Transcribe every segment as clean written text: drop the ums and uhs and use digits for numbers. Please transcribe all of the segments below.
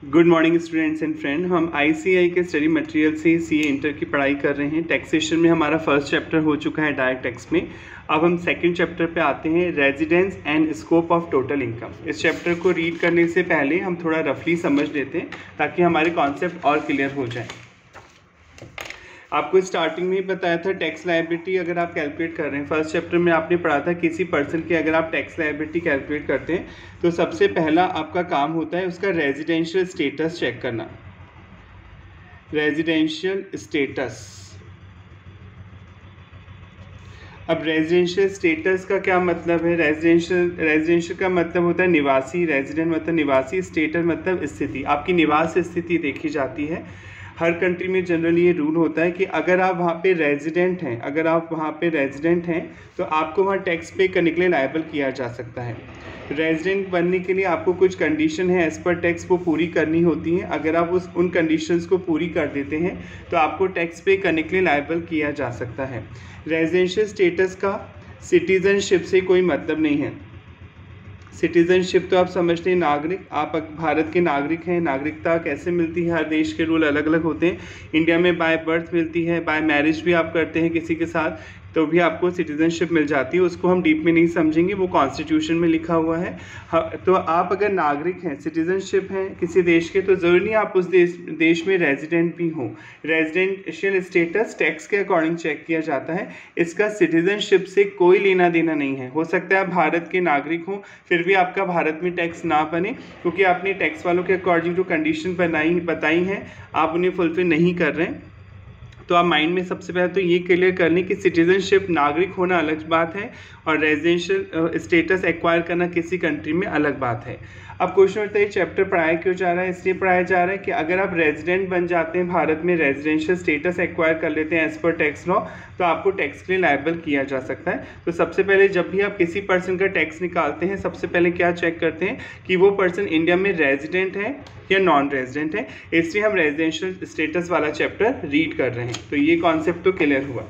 Good morning students and friend. हम ICAI के study material से सीए इंटर की पढ़ाई कर रहे हैं। टैक्सेशन में हमारा फर्स्ट चैप्टर हो चुका है डायरेक्ट टैक्स में। अब हम सेकंड चैप्टर पे आते हैं, residence and scope of total income. इस चैप्टर को रीड करने से पहले हम थोड़ा रफली समझ लेते हैं ताकि हमारे कॉन्सेप्ट और क्लियर हो जाए। आपको स्टार्टिंग में ही बताया था टैक्स लायबिलिटी अगर आप कैलकुलेट कर रहे हैं, फर्स्ट चैप्टर में आपने पढ़ा था किसी पर्सन की अगर आप टैक्स लायबिलिटी कैलकुलेट करते हैं तो सबसे पहला आपका काम होता है उसका रेजिडेंशियल स्टेटस चेक करना। Residential status. अब रेजिडेंशियल स्टेटस का क्या मतलब है? रेजिडेंशियल का मतलब होता है निवासी, रेजिडेंट मतलब निवासी, स्टेटस मतलब स्थिति, आपकी निवास स्थिति देखी जाती है। हर कंट्री में जनरली ये रूल होता है कि अगर आप वहाँ पे रेजिडेंट हैं, तो आपको वहाँ टैक्स पे करने के लिए लायबल किया जा सकता है। रेजिडेंट बनने के लिए आपको कुछ कंडीशन है एज पर टैक्स वो पूरी करनी होती हैं। अगर आप उन कंडीशंस को पूरी कर देते हैं तो आपको टैक्स पे करने के लिए लायबल किया जा सकता है। रेजिडेंशियल स्टेटस का सिटीजनशिप से कोई मतलब नहीं है। सिटीजनशिप तो आप समझते हैं, नागरिक, आप भारत के नागरिक हैं। नागरिकता कैसे मिलती है? हर देश के रूल अलग अलग होते हैं। इंडिया में बाय बर्थ मिलती है, बाय मैरिज भी आप करते हैं किसी के साथ तो भी आपको सिटीजनशिप मिल जाती है। उसको हम डीप में नहीं समझेंगे, वो कॉन्स्टिट्यूशन में लिखा हुआ है। तो आप अगर नागरिक हैं, सिटीजनशिप हैं किसी देश के, तो ज़रूरी नहीं आप उस देश में रेजिडेंट भी हों। रेजिडेंशियल स्टेटस टैक्स के अकॉर्डिंग चेक किया जाता है, इसका सिटीजनशिप से कोई लेना देना नहीं है। हो सकता है आप भारत के नागरिक हों फिर भी आपका भारत में टैक्स ना बने क्योंकि आपने टैक्स वालों के अकॉर्डिंग जो कंडीशन बताई हैं आप उन्हें फुलफिल नहीं कर रहे हैं। तो आप माइंड में सबसे पहले तो ये क्लियर कर लें कि सिटीजनशिप, नागरिक होना अलग बात है और रेजिडेंशियल स्टेटस एक्वायर करना किसी कंट्री में अलग बात है। अब क्वेश्चन होता है चैप्टर पढ़ाया क्यों जा रहा है? इसलिए पढ़ाया जा रहा है कि अगर आप रेजिडेंट बन जाते हैं भारत में, रेजिडेंशियल स्टेटस एक्वायर कर लेते हैं एज पर टैक्स लॉ, तो आपको टैक्स के लिए लायबल किया जा सकता है। तो सबसे पहले जब भी आप किसी पर्सन का टैक्स निकालते हैं सबसे पहले क्या चेक करते हैं कि वो पर्सन इंडिया में रेजिडेंट है या नॉन रेजिडेंट है। इसलिए हम रेजिडेंशियल स्टेटस वाला चैप्टर रीड कर रहे हैं। तो ये कॉन्सेप्ट तो क्लियर हुआ।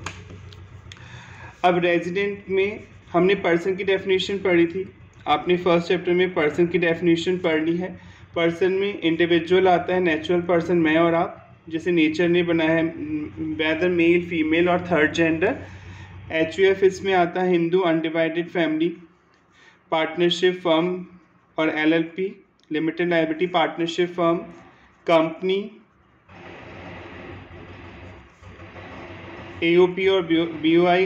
अब रेजिडेंट में हमने पर्सन की डेफिनेशन पढ़ी थी, आपने फर्स्ट चैप्टर में पर्सन की डेफिनेशन पढ़ ली है। पर्सन में इंडिविजुअल आता है, नेचुरल पर्सन मैं और आप, जिसे नेचर ने बनाया है, वेदर मेल फीमेल और थर्ड जेंडर। HUF इसमें आता है Hindu undivided family, partnership firm और LLP limited liability partnership firm, company, AOP और BOI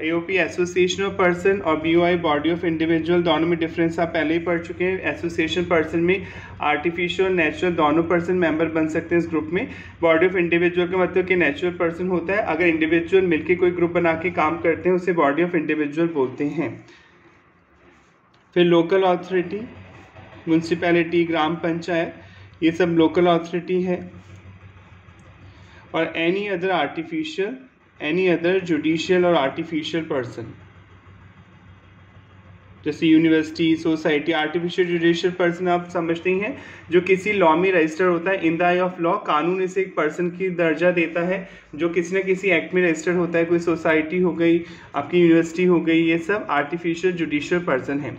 AOP association of person और BOI बॉडी ऑफ इंडिविजुअल, दोनों में डिफरेंस आप पहले ही पढ़ चुके हैं। एसोसिएशन पर्सन में आर्टिफिशियल नेचुरल दोनों पर्सन मेंबर बन सकते हैं इस ग्रुप में। बॉडी ऑफ इंडिविजुअल का मतलब कि नेचुरल पर्सन होता है, अगर इंडिविजुअल मिलकर कोई ग्रुप बना के काम करते हैं उसे बॉडी ऑफ इंडिविजुअल बोलते हैं। फिर लोकल अथॉरिटी, म्यूनसिपैलिटी, ग्राम पंचायत, ये सब लोकल अथॉरिटी है। और एनी अदर जुडिशियल और आर्टिफिशियल पर्सन, जैसे university, society. Artificial judicial person आप समझते ही हैं, जो किसी लॉ में रजिस्टर होता है, in the I of law, कानून इसे एक पर्सन की दर्जा देता है जो किसी न किसी एक्ट में रजिस्टर होता है। कोई सोसाइटी हो गई, आपकी यूनिवर्सिटी हो गई, ये सब आर्टिफिशियल जुडिशियल पर्सन है।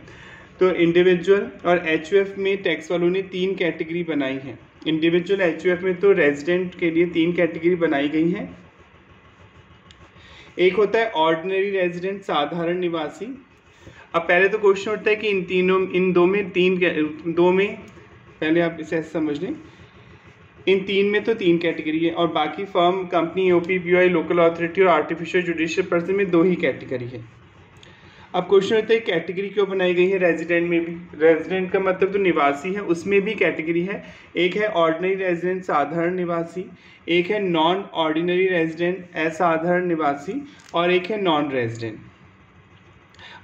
तो इंडिविजुअल और HUF में टैक्स वालों ने 3 कैटेगरी बनाई है। इंडिविजुअल HUF में तो रेजिडेंट के लिए 3 कैटेगरी बनाई गई हैं। एक होता है ऑर्डिनरी रेजिडेंट, साधारण निवासी। अब पहले तो क्वेश्चन उठता है कि इन दो में पहले आप इसे समझ लें, इन 3 में तो 3 कैटेगरी है और बाकी firm, company, OP, BOI, local authority और आर्टिफिशियल जुडिशियल पर्सन में 2 ही कैटेगरी है। अब क्वेश्चन होता है कैटेगरी क्यों बनाई गई है? रेजिडेंट में भी, रेजिडेंट का मतलब तो निवासी है, उसमें भी कैटेगरी है। एक है ऑर्डिनरी रेजिडेंट, साधारण निवासी, एक है नॉन ऑर्डिनरी रेजिडेंट, असाधारण निवासी, और एक है नॉन रेजिडेंट।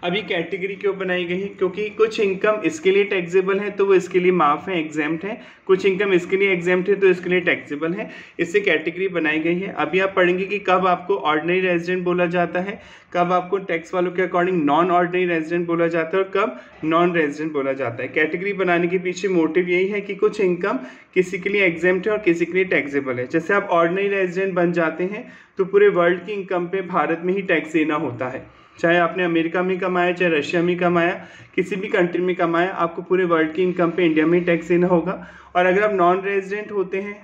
अभी कैटेगरी क्यों बनाई गई है? क्योंकि कुछ इनकम इसके लिए टैक्सेबल है तो वो इसके लिए माफ़ है, एग्जेम्प्ट है, कुछ इनकम इसके लिए एग्जेम्प्ट है तो इसके लिए टैक्सेबल है, इससे कैटेगरी बनाई गई है। अभी आप पढ़ेंगे कि कब आपको ऑर्डिनरी रेजिडेंट बोला जाता है, कब आपको टैक्स वालों के अकॉर्डिंग नॉन ऑर्डिनरी रेजिडेंट बोला जाता है और कब नॉन रेजिडेंट बोला जाता है। कैटेगरी बनाने के पीछे मोटिव यही है कि कुछ इनकम किसी के लिए एग्जेम्प्ट है और किसी के लिए टैक्सेबल है। जैसे आप ऑर्डिनरी रेजिडेंट बन जाते हैं तो पूरे वर्ल्ड की इनकम पे भारत में ही टैक्स देना होता है। चाहे आपने अमेरिका में कमाया, चाहे रशिया में कमाया, किसी भी कंट्री में कमाया, आपको पूरे वर्ल्ड की इनकम पे इंडिया में टैक्स देना होगा। और अगर आप नॉन रेजिडेंट होते हैं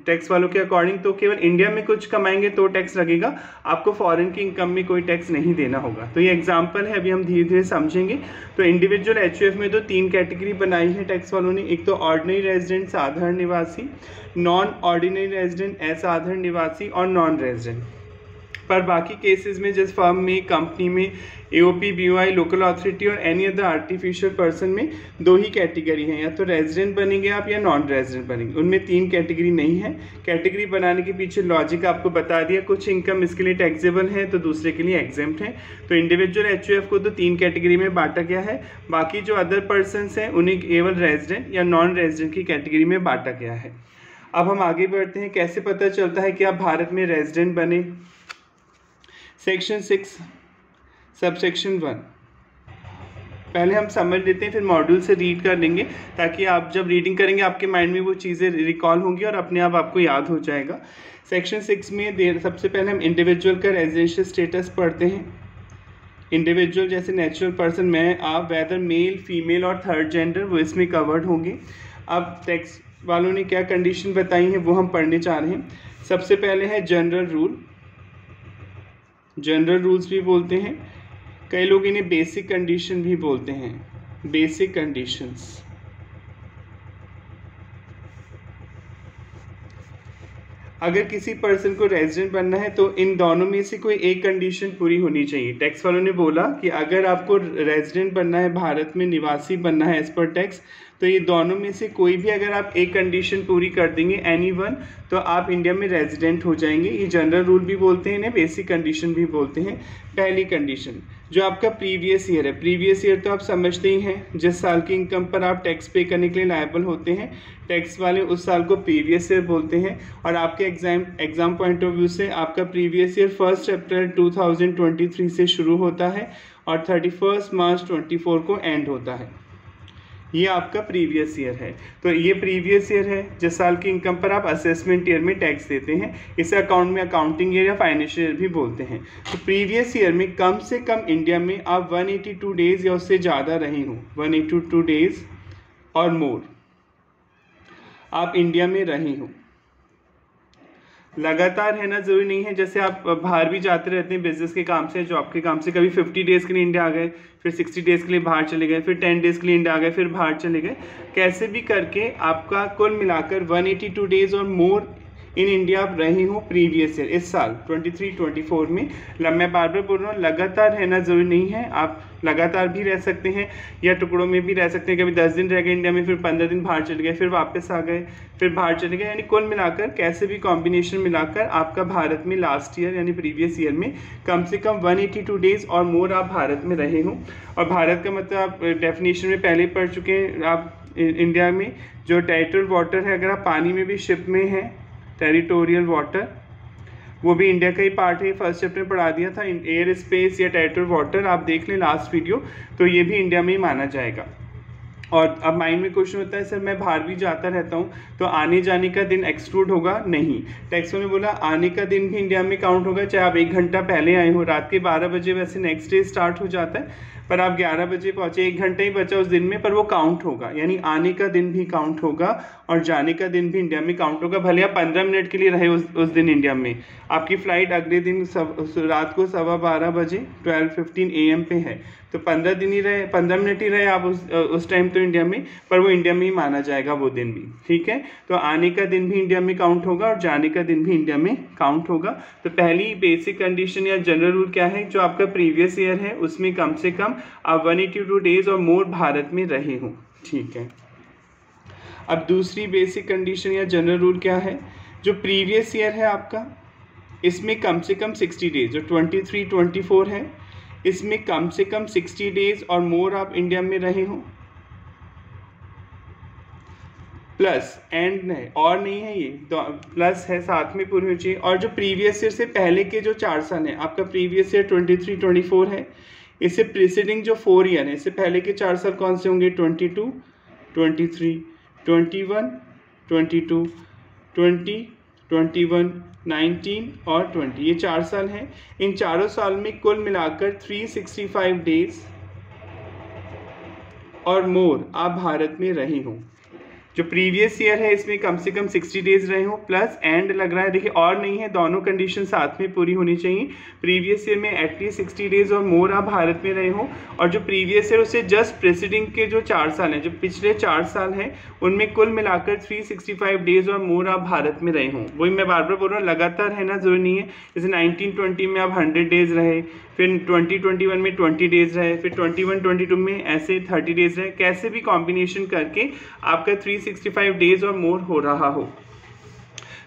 टैक्स वालों के अकॉर्डिंग, तो केवल इंडिया में कुछ कमाएंगे तो टैक्स लगेगा, आपको फॉरेन की इनकम में कोई टैक्स नहीं देना होगा। तो ये एग्जांपल है, अभी हम धीरे धीरे समझेंगे। तो इंडिविजुअल एचयूएफ में तो 3 कैटेगरी बनाई है टैक्स वालों ने, एक तो ऑर्डिनरी रेजिडेंट साधारण निवासी, नॉन ऑर्डिनरी रेजिडेंट असाधारण निवासी और नॉन रेजिडेंट। पर बाकी केसेस में जैसे फर्म में, कंपनी में, एओपी, बीओआई, लोकल अथॉरिटी और एनी अदर आर्टिफिशियल पर्सन में 2 ही कैटेगरी हैं, या तो रेजिडेंट बनेंगे आप या नॉन रेजिडेंट बनेंगे, उनमें 3 कैटेगरी नहीं है। कैटेगरी बनाने के पीछे लॉजिक आपको बता दिया, कुछ इनकम इसके लिए टैक्सेबल है तो दूसरे के लिए एग्जेम्प्ट है। तो इंडिविजुअल एचयूएफ को तो 3 कैटेगरी में बांटा गया है, बाकी जो अदर पर्सनस हैं उन्हें केवल रेजिडेंट या नॉन रेजिडेंट की कैटेगरी में बांटा गया है। अब हम आगे बढ़ते हैं, कैसे पता चलता है कि आप भारत में रेजिडेंट बने। सेक्शन 6 सबसेक्शन 1 पहले हम समझ लेते हैं, फिर मॉड्यूल से रीड कर लेंगे, ताकि आप जब रीडिंग करेंगे आपके माइंड में वो चीज़ें रिकॉल होंगी और अपने आप आपको याद हो जाएगा। सेक्शन 6 में सबसे पहले हम इंडिविजुअल का रेजिडेंशियल स्टेटस पढ़ते हैं। इंडिविजुअल जैसे नेचुरल पर्सन, मैं, आप, वेदर मेल, फीमेल और थर्ड जेंडर, वो इसमें कवर्ड होंगे। अब टैक्स वालों ने क्या कंडीशन बताई है वो हम पढ़ने चाह रहे हैं। सबसे पहले है जनरल रूल, जनरल रूल्स भी बोलते हैं, कई लोग इन्हें बेसिक कंडीशन भी बोलते हैं, बेसिक कंडीशंस। अगर किसी पर्सन को रेजिडेंट बनना है तो इन दोनों में से कोई एक कंडीशन पूरी होनी चाहिए। टैक्स वालों ने बोला कि अगर आपको रेजिडेंट बनना है, भारत में निवासी बनना है एज पर टैक्स, तो ये दोनों में से कोई भी अगर आप एक कंडीशन पूरी कर देंगे, एनी वन, तो आप इंडिया में रेजिडेंट हो जाएंगे। ये जनरल रूल भी बोलते हैं, इन्हें बेसिक कंडीशन भी बोलते हैं। पहली कंडीशन जो आपका प्रीवियस ईयर है, प्रीवियस ईयर तो आप समझते ही हैं, जिस साल की इनकम पर आप टैक्स पे करने के लिए लायबल होते हैं, टैक्स वाले उस साल को प्रीवियस ईयर बोलते हैं। और आपके एग्जाम पॉइंट ऑफ व्यू से आपका प्रीवियस ईयर 1 अप्रैल 2023 से शुरू होता है और 31 मार्च 2024 को एंड होता है। ये आपका प्रीवियस ईयर है। तो ये प्रीवियस ईयर है जिस साल की इनकम पर आप असेसमेंट ईयर में टैक्स देते हैं, इसे अकाउंट में अकाउंटिंग ईयर या फाइनेंशियल ईयर भी बोलते हैं। तो प्रीवियस ईयर में कम से कम इंडिया में आप 182 डेज या उससे ज़्यादा रहे हो, 182 डेज और मोर आप इंडिया में रहे हो। लगातार रहना ज़रूरी नहीं है, जैसे आप बाहर भी जाते रहते हैं बिजनेस के काम से, जॉब के काम से, कभी 50 डेज़ के लिए इंडिया आ गए, फिर 60 डेज़ के लिए बाहर चले गए, फिर 10 डेज़ के लिए इंडिया आ गए, फिर बाहर चले गए, कैसे भी करके आपका कुल मिलाकर 182 डेज़ और मोर इन इंडिया आप रहे हो प्रीवियस ईयर, इस साल 23-24 में। मैं बार बार बोल रहा हूँ, लगातार रहना ज़रूरी नहीं है, आप लगातार भी रह सकते हैं या टुकड़ों में भी रह सकते हैं। कभी 10 दिन रह गए इंडिया में, फिर 15 दिन बाहर चले गए, फिर वापस आ गए, फिर बाहर चले गए, यानी कुल मिलाकर कैसे भी कॉम्बिनेशन मिलाकर आपका भारत में लास्ट ईयर यानी प्रीवियस ईयर में कम से कम 182 डेज़ और मोर आप भारत में रहे हो। और भारत का मतलब आप डेफिनेशन में पहले पढ़ चुके हैं। आप इंडिया में जो टेरिटोरियल वाटर है, अगर आप पानी में भी शिप में हैं, टेरिटोरियल वाटर, वो भी इंडिया का ही पार्ट है। फर्स्ट चैप्टर में पढ़ा दिया था, एयर स्पेस या टेरिटोरियल वाटर, आप देख लें लास्ट वीडियो, तो ये भी इंडिया में ही माना जाएगा। और अब माइंड में क्वेश्चन होता है, सर मैं बाहर भी जाता रहता हूँ तो आने जाने का दिन एक्सक्लूड होगा? नहीं, टैक्स ने बोला आने का दिन भी इंडिया में काउंट होगा, चाहे आप 1 घंटा पहले आए हो। रात के 12 बजे वैसे नेक्स्ट डे स्टार्ट हो जाता है, पर आप 11 बजे पहुँचे, 1 घंटा ही बचा उस दिन में, पर वो काउंट होगा। यानी आने का दिन भी काउंट होगा और जाने का दिन भी इंडिया में काउंट होगा। भले आप 15 मिनट के लिए रहे उस दिन इंडिया में, आपकी फ़्लाइट अगले दिन रात को 12:15 बजे 12:15 AM पे है, तो 15 मिनट ही रहे आप उस टाइम तो इंडिया में, पर वो इंडिया में ही माना जाएगा वो दिन भी। ठीक है, तो आने का दिन भी इंडिया में काउंट होगा और जाने का दिन भी इंडिया में काउंट होगा। तो पहली बेसिक कंडीशन या जनरल रूल क्या है, जो आपका प्रीवियस ईयर है उसमें कम से कम आप 182 डेज और मोर भारत में रहे हो। ठीक है, अब दूसरी बेसिक कंडीशन या जनरल रूल क्या है, जो प्रीवियस ईयर है आपका, इसमें कम से कम 60 डेज, जो 23-24 है, इसमें कम से कम 60 डेज और मोर आप इंडिया में रहे हो। प्लस एंड नहीं और नहीं है, ये तो प्लस है, साथ में पूरी होनी चाहिए। और जो प्रीवियस ईयर से पहले के जो 4 साल हैं, आपका प्रीवियस ईयर 23-24 है, इससे प्रीसीडिंग जो 4 ईयर है, इससे पहले के 4 साल कौन से होंगे, 22, 23, 21, 22, 20, 21, 19 और 20, ये 4 साल हैं। इन चारों साल में कुल मिलाकर 365 डेज और मोर आप भारत में रहे हों। जो प्रीवियस ईयर है इसमें कम से कम 60 डेज रहे हो, प्लस एंड लग रहा है, देखिए और नहीं है, दोनों कंडीशन साथ में पूरी होनी चाहिए। प्रीवियस ईयर में एटलीस्ट 60 डेज और मोर आप भारत में रहे हो, और जो प्रीवियस ईयर उससे जस्ट प्रेसिडिंग के जो 4 साल हैं, जो पिछले 4 साल हैं, उनमें कुल मिलाकर 365 डेज और मोर आप भारत में रहे हों। वही मैं बार बार बोल रहा हूँ, लगातार है ना, जरूरी नहीं है। जैसे 1920 में आप 100 डेज रहे, फिर 2021 में 20 डेज रहे, फिर 21-22 में ऐसे 30 डेज रहे, कैसे भी कॉम्बिनेशन करके आपका 365 डेज और मोर हो रहा हो।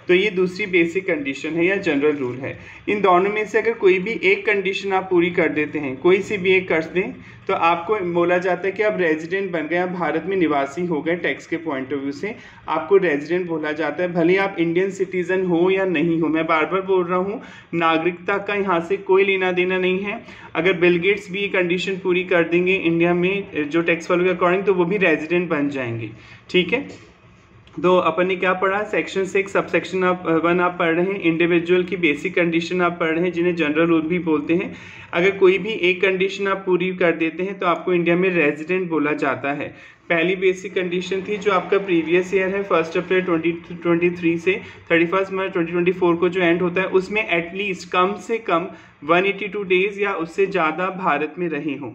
तो ये दूसरी बेसिक कंडीशन है या जनरल रूल है। इन दोनों में से अगर कोई भी एक कंडीशन आप पूरी कर देते हैं, कोई सी भी एक कर दें, तो आपको बोला जाता है कि आप रेजिडेंट बन गए, आप भारत में निवासी हो गए। टैक्स के पॉइंट ऑफ व्यू से आपको रेजिडेंट बोला जाता है, भले आप इंडियन सिटीजन हो या नहीं हो। मैं बार बार बोल रहा हूँ, नागरिकता का यहाँ से कोई लेना देना नहीं है। अगर बिल गेट्स भी ये कंडीशन पूरी कर देंगे इंडिया में जो टैक्स फॉलो के अकॉर्डिंग, तो वो भी रेजिडेंट बन जाएंगे। ठीक है, तो अपन ने क्या पढ़ा, सेक्शन 6 सबसेक्शन 1 आप पढ़ रहे हैं, इंडिविजुअल की बेसिक कंडीशन आप पढ़ रहे हैं, जिन्हें जनरल रूल भी बोलते हैं। अगर कोई भी एक कंडीशन आप पूरी कर देते हैं तो आपको इंडिया में रेजिडेंट बोला जाता है। पहली बेसिक कंडीशन थी जो आपका प्रीवियस ईयर है 1 अप्रैल 2023 से 31 मार्च 2024 को जो एंड होता है, उसमें एटलीस्ट कम से कम 182 डेज या उससे ज़्यादा भारत में रहे हों,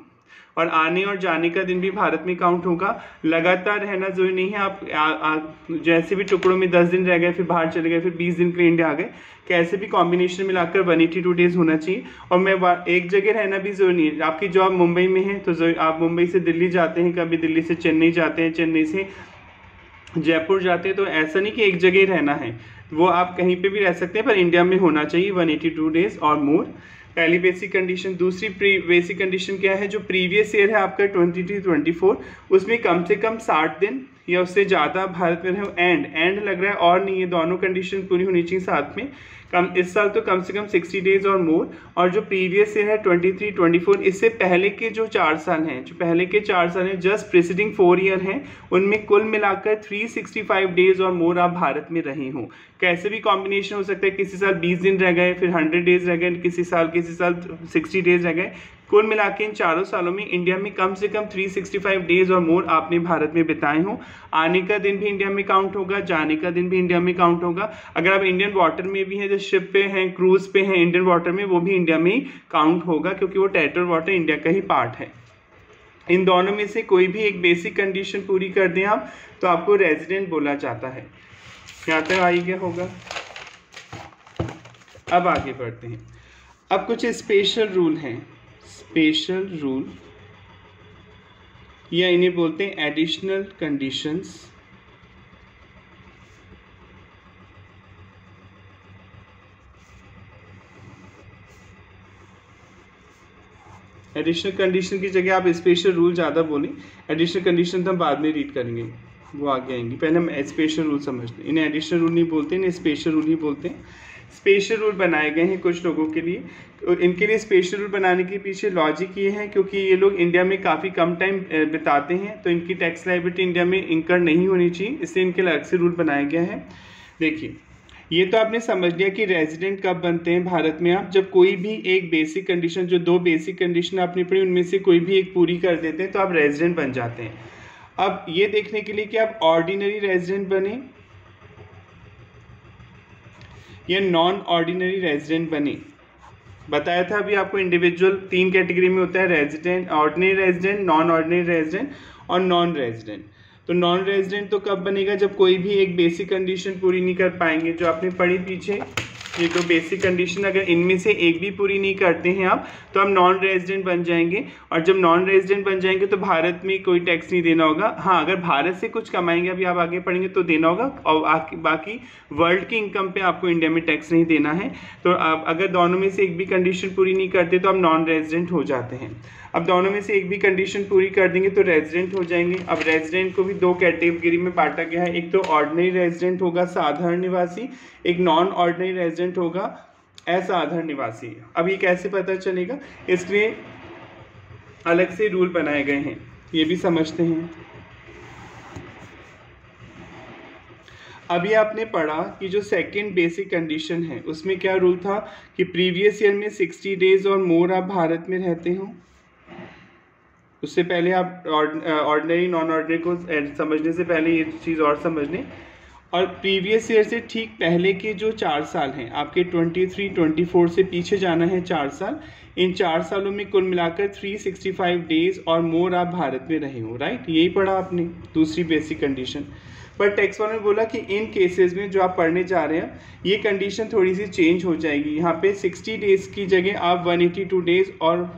और आने और जाने का दिन भी भारत में काउंट होगा। लगातार रहना जरूरी नहीं है, आप जैसे भी टुकड़ों में 10 दिन रह गए, फिर बाहर चले गए, फिर 20 दिन के लिए इंडिया आ गए, कैसे भी कॉम्बिनेशन मिलाकर 182 डेज होना चाहिए। और मैं एक जगह रहना भी जरूरी नहीं है। आपकी जॉब मुंबई में है तो आप मुंबई से दिल्ली जाते हैं, कभी दिल्ली से चेन्नई जाते हैं, चेन्नई से जयपुर जाते हैं, तो ऐसा नहीं कि एक जगह रहना है, वो आप कहीं पे भी रह सकते हैं, पर इंडिया में होना चाहिए 182 डेज और मोर। पहली बेसिक कंडीशन। दूसरी बेसिक कंडीशन क्या है, जो प्रीवियस ईयर है आपका 23-24, उसमें कम से कम 60 दिन या उससे ज़्यादा भारत में रहे। एंड लग रहा है और नहीं है, दोनों कंडीशन पूरी होनी चाहिए साथ में। इस साल तो कम से कम 60 डेज और मोर, और जो प्रीवियस ईयर है 23-24, इससे पहले के जो 4 साल हैं, जो पहले के 4 साल हैं जस्ट प्रीसीडिंग 4 ईयर हैं, उनमें कुल मिलाकर 365 डेज और मोर आप भारत में रहे हों। कैसे भी कॉम्बिनेशन हो सकता है, किसी साल 20 दिन रह गए, फिर 100 डेज रह गए, किसी साल 60 डेज रह गए। कुल मिला के इन चारों सालों में इंडिया में कम से कम 365 डेज और मोर आपने भारत में बिताए हों। आने का दिन भी इंडिया में काउंट होगा, जाने का दिन भी इंडिया में काउंट होगा। अगर आप इंडियन वाटर में भी हैं, जो शिप पे हैं, क्रूज पे हैं इंडियन वाटर में, वो भी इंडिया में ही काउंट होगा, क्योंकि वो टेरिटोरियल वाटर इंडिया का ही पार्ट है। इन दोनों में से कोई भी एक बेसिक कंडीशन पूरी कर दें आप, तो आपको रेजिडेंट बोला जाता है। यहाँ तक आई गया होगा। अब आगे बढ़ते हैं। अब कुछ स्पेशल रूल हैं। स्पेशल रूल या इन्हें बोलते हैं एडिशनल कंडीशंस। एडिशनल कंडीशन की जगह आप स्पेशल रूल ज़्यादा बोलें। एडिशनल कंडीशन तो हम बाद में रीड करेंगे, वो आगे आएंगी। पहले हम स्पेशल रूल समझते हैं। इन्हें एडिशनल रूल नहीं बोलते, इन्हें स्पेशल रूल ही बोलते हैं। स्पेशल रूल बनाए गए हैं कुछ लोगों के लिए, और इनके लिए स्पेशल रूल बनाने के पीछे लॉजिक ये है क्योंकि ये लोग इंडिया में काफ़ी कम टाइम बिताते हैं, तो इनकी टैक्स लायबिलिटी इंडिया में इंकर नहीं होनी चाहिए, इसलिए इनके अलग से रूल बनाया गया है। देखिए, ये तो आपने समझ लिया कि रेजिडेंट कब बनते हैं भारत में आप, जब कोई भी एक बेसिक कंडीशन, जो 2 बेसिक कंडीशन आपने पढ़ी उनमें से कोई भी एक पूरी कर देते हैं तो आप रेजिडेंट बन जाते हैं। अब ये देखने के लिए कि आप ऑर्डिनरी रेजिडेंट बने या नॉन ऑर्डिनरी रेजिडेंट बने। बताया था अभी आपको, इंडिविजुअल 3 कैटेगरी में होता है, resident, ordinary resident, non ordinary resident और नॉन रेजिडेंट। तो नॉन रेजिडेंट तो कब बनेगा, जब कोई भी एक बेसिक कंडीशन पूरी नहीं कर पाएंगे, जो आपने पढ़ी पीछे ये 2 बेसिक कंडीशन, अगर इनमें से एक भी पूरी नहीं करते हैं आप, तो आप नॉन रेजिडेंट बन जाएंगे। और जब नॉन रेजिडेंट बन जाएंगे तो भारत में कोई टैक्स नहीं देना होगा। हाँ, अगर भारत से कुछ कमाएंगे, अभी आप आगे पढ़ेंगे, तो देना होगा, और बाकी वर्ल्ड की इनकम पे आपको इंडिया में टैक्स नहीं देना है। तो आप अगर दोनों में से एक भी कंडीशन पूरी नहीं करते तो आप नॉन रेजिडेंट हो जाते हैं। अब दोनों में से एक भी कंडीशन पूरी कर देंगे तो रेजिडेंट हो जाएंगे। अब रेजिडेंट को भी 2 कैटेगरी में बांटा गया है, एक तो ऑर्डिनरी रेजिडेंट होगा, साधारण निवासी, एक नॉन ऑर्डिनरी रेजिडेंट होगा, असाधारण निवासी। अब ये कैसे पता चलेगा, इसलिए अलग से रूल बनाए गए हैं, ये भी समझते हैं। अभी आपने पढ़ा कि जो सेकंड बेसिक कंडीशन है उसमें क्या रूल था कि प्रीवियस ईयर में 60 डेज और मोर आप भारत में रहते हो। उससे पहले आप ऑर्डिनरी नॉन ऑर्डिनरी को समझने से पहले ये चीज़ और समझ लें। और प्रीवियस ईयर से ठीक पहले के जो 4 साल हैं आपके 23, 24 से पीछे जाना है 4 साल। इन 4 सालों में कुल मिलाकर 365 डेज और मोर आप भारत में रहे हो, राइट। यही पढ़ा आपने, दूसरी बेसिक कंडीशन। पर टेक्स्ट वन में बोला कि इन केसेस में जो आप पढ़ने जा रहे हैं ये कंडीशन थोड़ी सी चेंज हो जाएगी। यहाँ पे 60 डेज की जगह आप 182 डेज और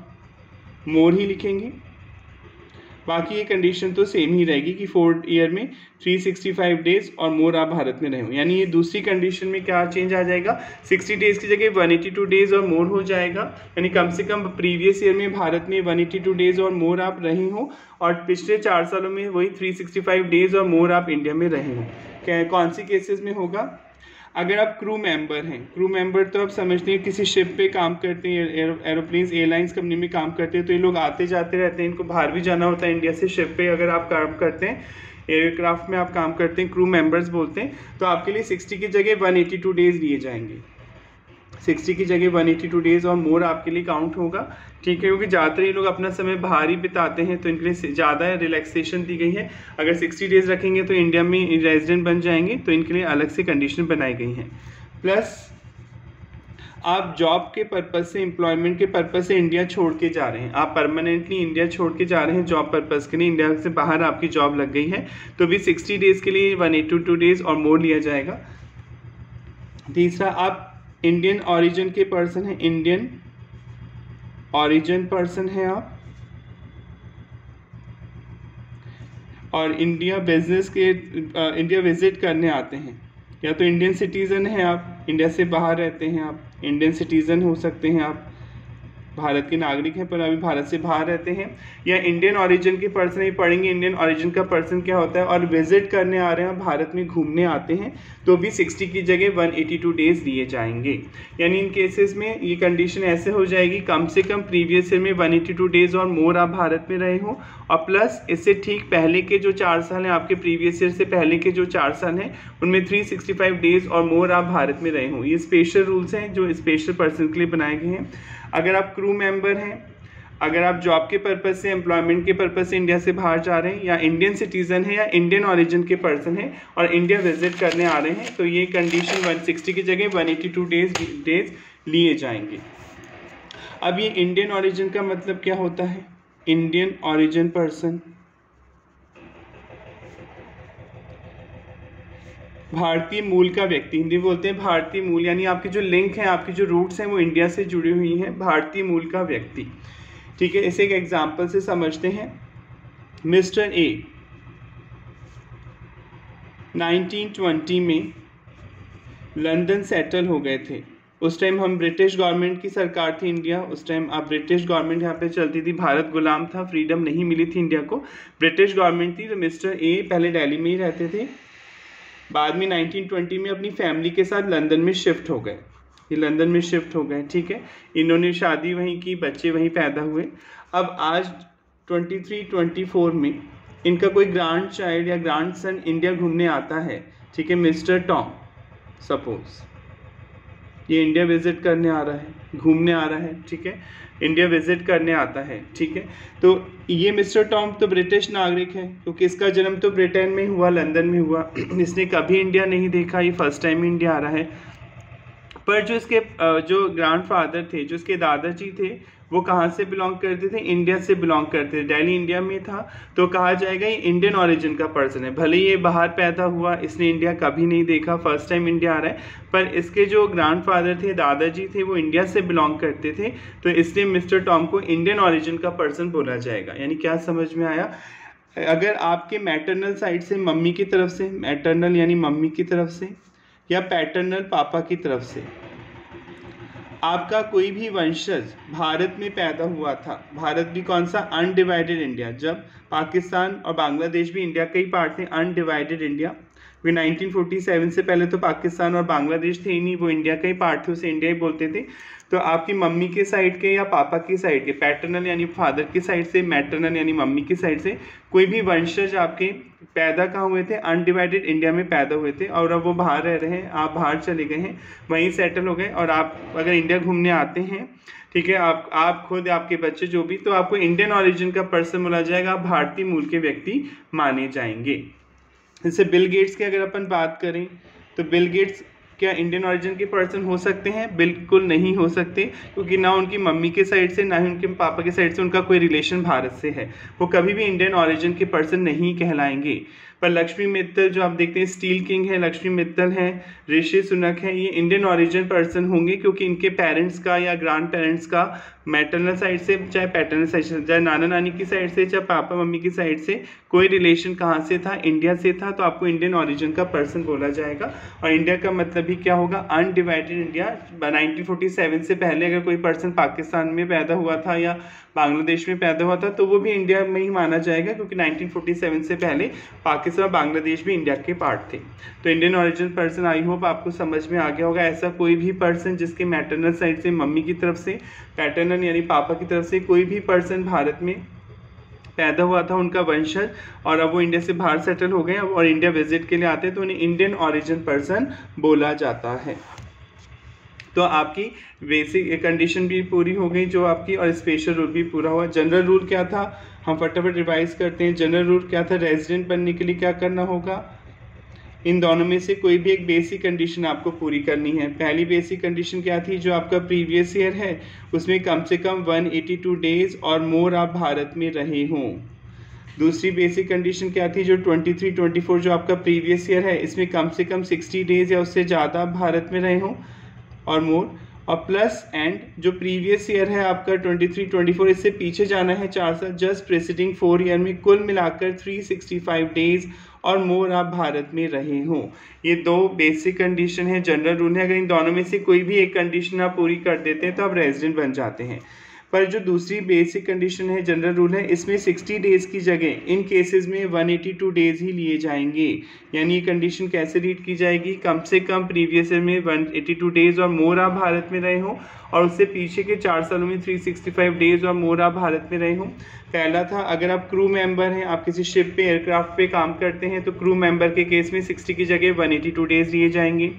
मोर ही लिखेंगे। बाकी ये कंडीशन तो सेम ही रहेगी कि 4 ईयर में 365 डेज और मोर आप भारत में रहे हो। यानी ये दूसरी कंडीशन में क्या चेंज आ जाएगा, 60 डेज की जगह 182 डेज और मोर हो जाएगा। यानी कम से कम प्रीवियस ईयर में भारत में 182 डेज और मोर आप रहे हो, और पिछले 4 सालों में वही 365 डेज और मोर आप इंडिया में रहे हो। कौन सी केसेस में होगा, अगर आप क्रू मेंबर हैं। क्रू मेंबर तो आप समझते हैं किसी शिप पे काम करते हैं, एरोप्लेन्स एयरलाइंस कंपनी में काम करते हैं, तो ये लोग आते जाते रहते हैं, इनको बाहर भी जाना होता है इंडिया से। शिप पे अगर आप काम करते हैं, एयरक्राफ्ट में आप काम करते हैं, क्रू मेंबर्स बोलते हैं, तो आपके लिए 60 की जगह 182 डेज लिए जाएंगे। 60 की जगह 182 डेज और मोर आपके लिए काउंट होगा, ठीक है। क्योंकि ज़्यादातर ये लोग अपना समय बाहर ही बिताते हैं, तो इनके लिए ज़्यादा रिलैक्सेशन दी गई है। अगर 60 डेज रखेंगे तो इंडिया में रेजिडेंट बन जाएंगे, तो इनके लिए अलग से कंडीशन बनाई गई हैं। प्लस आप जॉब के पर्पज़ से, एम्प्लॉयमेंट के पर्पज़ से इंडिया छोड़ के जा रहे हैं, आप परमानेंटली इंडिया छोड़ के जा रहे हैं जॉब पर्पज़ के लिए, इंडिया से बाहर आपकी जॉब लग गई है, तो भी 60 डेज़ के लिए 182 डेज़ और मोर लिया जाएगा। तीसरा, आप इंडियन ओरिजिन के पर्सन हैं, इंडियन ओरिजिन पर्सन हैं आप, और इंडिया बिजनेस के इंडिया विजिट करने आते हैं, या तो इंडियन सिटीज़न हैं आप, इंडिया से बाहर रहते हैं आप, इंडियन सिटीज़न हो सकते हैं आप, भारत के नागरिक हैं पर अभी भारत से बाहर रहते हैं, या इंडियन ओरिजिन के पर्सन ही पढ़ेंगे इंडियन ओरिजिन का पर्सन क्या होता है, और विजिट करने आ रहे हैं, भारत में घूमने आते हैं, तो भी 60 की जगह 182 डेज दिए जाएंगे। यानी इन केसेस में ये कंडीशन ऐसे हो जाएगी, कम से कम प्रीवियस ईयर में 182 डेज और मोर आप भारत में रहे हो, और प्लस इससे ठीक पहले के जो 4 साल हैं, आपके प्रीवियस ईयर से पहले के जो 4 साल हैं उनमें 365 डेज और मोर आप भारत में रहे हो। ये स्पेशल रूल्स हैं जो स्पेशल पर्सन के लिए बनाए गए हैं। अगर आप क्रू मेंबर हैं, अगर आप जॉब के पर्पज़ से, एम्प्लॉयमेंट के पर्पज़ से इंडिया से बाहर जा रहे हैं, या इंडियन सिटीज़न है, या इंडियन ओरिजिन के पर्सन हैं और इंडिया विजिट करने आ रहे हैं, तो ये कंडीशन 160 की जगह 182 डेज लिए जाएंगे। अब ये इंडियन ओरिजिन का मतलब क्या होता है, इंडियन ओरिजिन पर्सन भारतीय मूल का व्यक्ति, हिंदी बोलते हैं भारतीय मूल, यानी आपके जो लिंक हैं, आपकी जो रूट्स हैं वो इंडिया से जुड़ी हुई हैं, भारतीय मूल का व्यक्ति, ठीक है। इसे एक एग्जांपल से समझते हैं। मिस्टर ए 1920 में लंदन सेटल हो गए थे। उस टाइम हम ब्रिटिश गवर्नमेंट की सरकार थी इंडिया, उस टाइम आप ब्रिटिश गवर्नमेंट यहाँ पे चलती थी, भारत गुलाम था, फ्रीडम नहीं मिली थी इंडिया को, ब्रिटिश गवर्नमेंट थी। तो मिस्टर ए पहले दिल्ली में ही रहते थे, बाद में 1920 में अपनी फैमिली के साथ लंदन में शिफ्ट हो गए, ये लंदन में शिफ्ट हो गए, ठीक है। इन्होंने शादी वहीं की, बच्चे वहीं पैदा हुए। अब आज 23-24 में इनका कोई ग्रैंड चाइल्ड या ग्रैंड सन इंडिया घूमने आता है, ठीक है, मिस्टर टॉम, सपोज ये इंडिया विजिट करने आ रहा है, घूमने आ रहा है, ठीक है, इंडिया विजिट करने आता है, ठीक है। तो ये मिस्टर टॉम तो ब्रिटिश नागरिक है, क्योंकि इसका जन्म तो ब्रिटेन में हुआ, लंदन में हुआ, इसने कभी इंडिया नहीं देखा, ये फर्स्ट टाइम इंडिया आ रहा है। पर जो इसके जो ग्रैंडफादर थे, जो इसके दादाजी थे, वो कहाँ से बिलोंग करते थे, इंडिया से बिलोंग करते थे, दिल्ली इंडिया में था, तो कहा जाएगा ये इंडियन ओरिजिन का पर्सन है। भले ये बाहर पैदा हुआ, इसने इंडिया कभी नहीं देखा, फर्स्ट टाइम इंडिया आ रहा है, पर इसके जो ग्रैंडफादर थे, दादाजी थे, वो इंडिया से बिलोंग करते थे, तो इसलिए मिस्टर टॉम को इंडियन ओरिजिन का पर्सन बोला जाएगा। यानी क्या समझ में आया, अगर आपके मैटरनल साइड से, मम्मी की तरफ से, मैटरनल यानी मम्मी की तरफ से, या पैटर्नल पापा की तरफ से आपका कोई भी वंशज भारत में पैदा हुआ था, भारत भी कौन सा, अनडिवाइडेड इंडिया, जब पाकिस्तान और बांग्लादेश भी इंडिया का ही पार्ट थे, अनडिवाइडेड इंडिया क्योंकि 1947 से पहले तो पाकिस्तान और बांग्लादेश थे ही नहीं, वो इंडिया का ही पार्ट थे, उसे इंडिया ही बोलते थे। तो आपकी मम्मी के साइड के या पापा की साइड के, पैटर्नल यानी फादर की साइड से, मैटर्नल यानी मम्मी की साइड से कोई भी वंशज आपके पैदा कहाँ हुए थे, अनडिवाइडेड इंडिया में पैदा हुए थे, और अब वो बाहर रह रहे हैं, आप बाहर चले गए हैं, वहीं सेटल हो गए, और आप अगर इंडिया घूमने आते हैं, ठीक है, आप खुद, आपके बच्चे जो भी, तो आपको इंडियन ऑरिजिन का पर्सन बोला जाएगा, आप भारतीय मूल के व्यक्ति माने जाएंगे। जैसे बिल गेट्स की अगर अपन बात करें तो बिल गेट्स क्या इंडियन ऑरिजिन के पर्सन हो सकते हैं? बिल्कुल नहीं हो सकते, क्योंकि ना उनकी मम्मी के साइड से ना ही उनके पापा के साइड से उनका कोई रिलेशन भारत से है, वो कभी भी इंडियन ऑरिजिन के पर्सन नहीं कहलाएंगे। पर लक्ष्मी मित्तल जो आप देखते हैं, स्टील किंग है, लक्ष्मी मित्तल है, ऋषि सुनक है, ये इंडियन ऑरिजिन पर्सन होंगे, क्योंकि इनके पेरेंट्स का या ग्रैंड पेरेंट्स का मैटरनल साइड से, चाहे पैटर्नल साइड से, चाहे नाना नानी की साइड से, चाहे पापा मम्मी की साइड से, कोई रिलेशन कहाँ से था? इंडिया से था, तो आपको इंडियन ऑरिजिन का पर्सन बोला जाएगा। और इंडिया का मतलब भी क्या होगा? Undivided India. 1947 से पहले अगर कोई पर्सन पाकिस्तान में पैदा हुआ था या बांग्लादेश में पैदा हुआ था, तो वो भी इंडिया में ही माना जाएगा, क्योंकि 1947 से पहले पाकिस्तान और बांग्लादेश भी इंडिया के पार्ट थे। तो Indian origin person, I hope आपको समझ में आ गया होगा। ऐसा कोई भी पर्सन जिसके मैटरनल साइड से, मम्मी की तरफ से, पैटर्नल यानी पापा की तरफ से कोई भी पर्सन भारत में पैदा हुआ था, उनका वंशज, और अब वो इंडिया से बाहर सेटल हो गए और इंडिया विजिट के लिए आते हैं, तो उन्हें इंडियन ऑरिजिन पर्सन बोला जाता है। तो आपकी बेसिक कंडीशन भी पूरी हो गई जो आपकी, और स्पेशल रूल भी पूरा हुआ। जनरल रूल क्या था, हम फटाफट रिवाइज करते हैं। जनरल रूल क्या था? रेजिडेंट बनने के लिए क्या करना होगा? इन दोनों में से कोई भी एक बेसिक कंडीशन आपको पूरी करनी है। पहली बेसिक कंडीशन क्या थी? जो आपका प्रीवियस ईयर है उसमें कम से कम 182 डेज और मोर आप भारत में रहे हों। दूसरी बेसिक कंडीशन क्या थी? जो 23-24 जो आपका प्रीवियस ईयर है, इसमें कम से कम 60 डेज या उससे ज़्यादा आप भारत में रहे हों और मोर, और प्लस एंड जो प्रीवियस ईयर है आपका 23-24, इससे पीछे जाना है 4 साल, जस्ट प्रेसिडिंग 4 ईयर में कुल मिलाकर 365 डेज और मोर आप भारत में रहे हों। ये दो बेसिक कंडीशन है, जनरल रूल है। अगर इन दोनों में से कोई भी एक कंडीशन आप पूरी कर देते हैं तो आप रेजिडेंट बन जाते हैं। पर जो दूसरी बेसिक कंडीशन है, जनरल रूल है, इसमें 60 डेज की जगह इन केसेस में 182 डेज ही लिए जाएंगे। यानी ये कंडीशन कैसे रीड की जाएगी? कम से कम प्रीवियस ईयर में 182 डेज और मोर आप भारत में रहे हों, और उससे पीछे के 4 सालों में 365 डेज और मोर आप भारत में रहे हों। पहला था, अगर आप क्रू मेंबर हैं, आप किसी शिप पे, एयरक्राफ्ट पे काम करते हैं, तो क्रू मेंबर के केस में 60 की जगह 182 डेज लिए जाएंगे।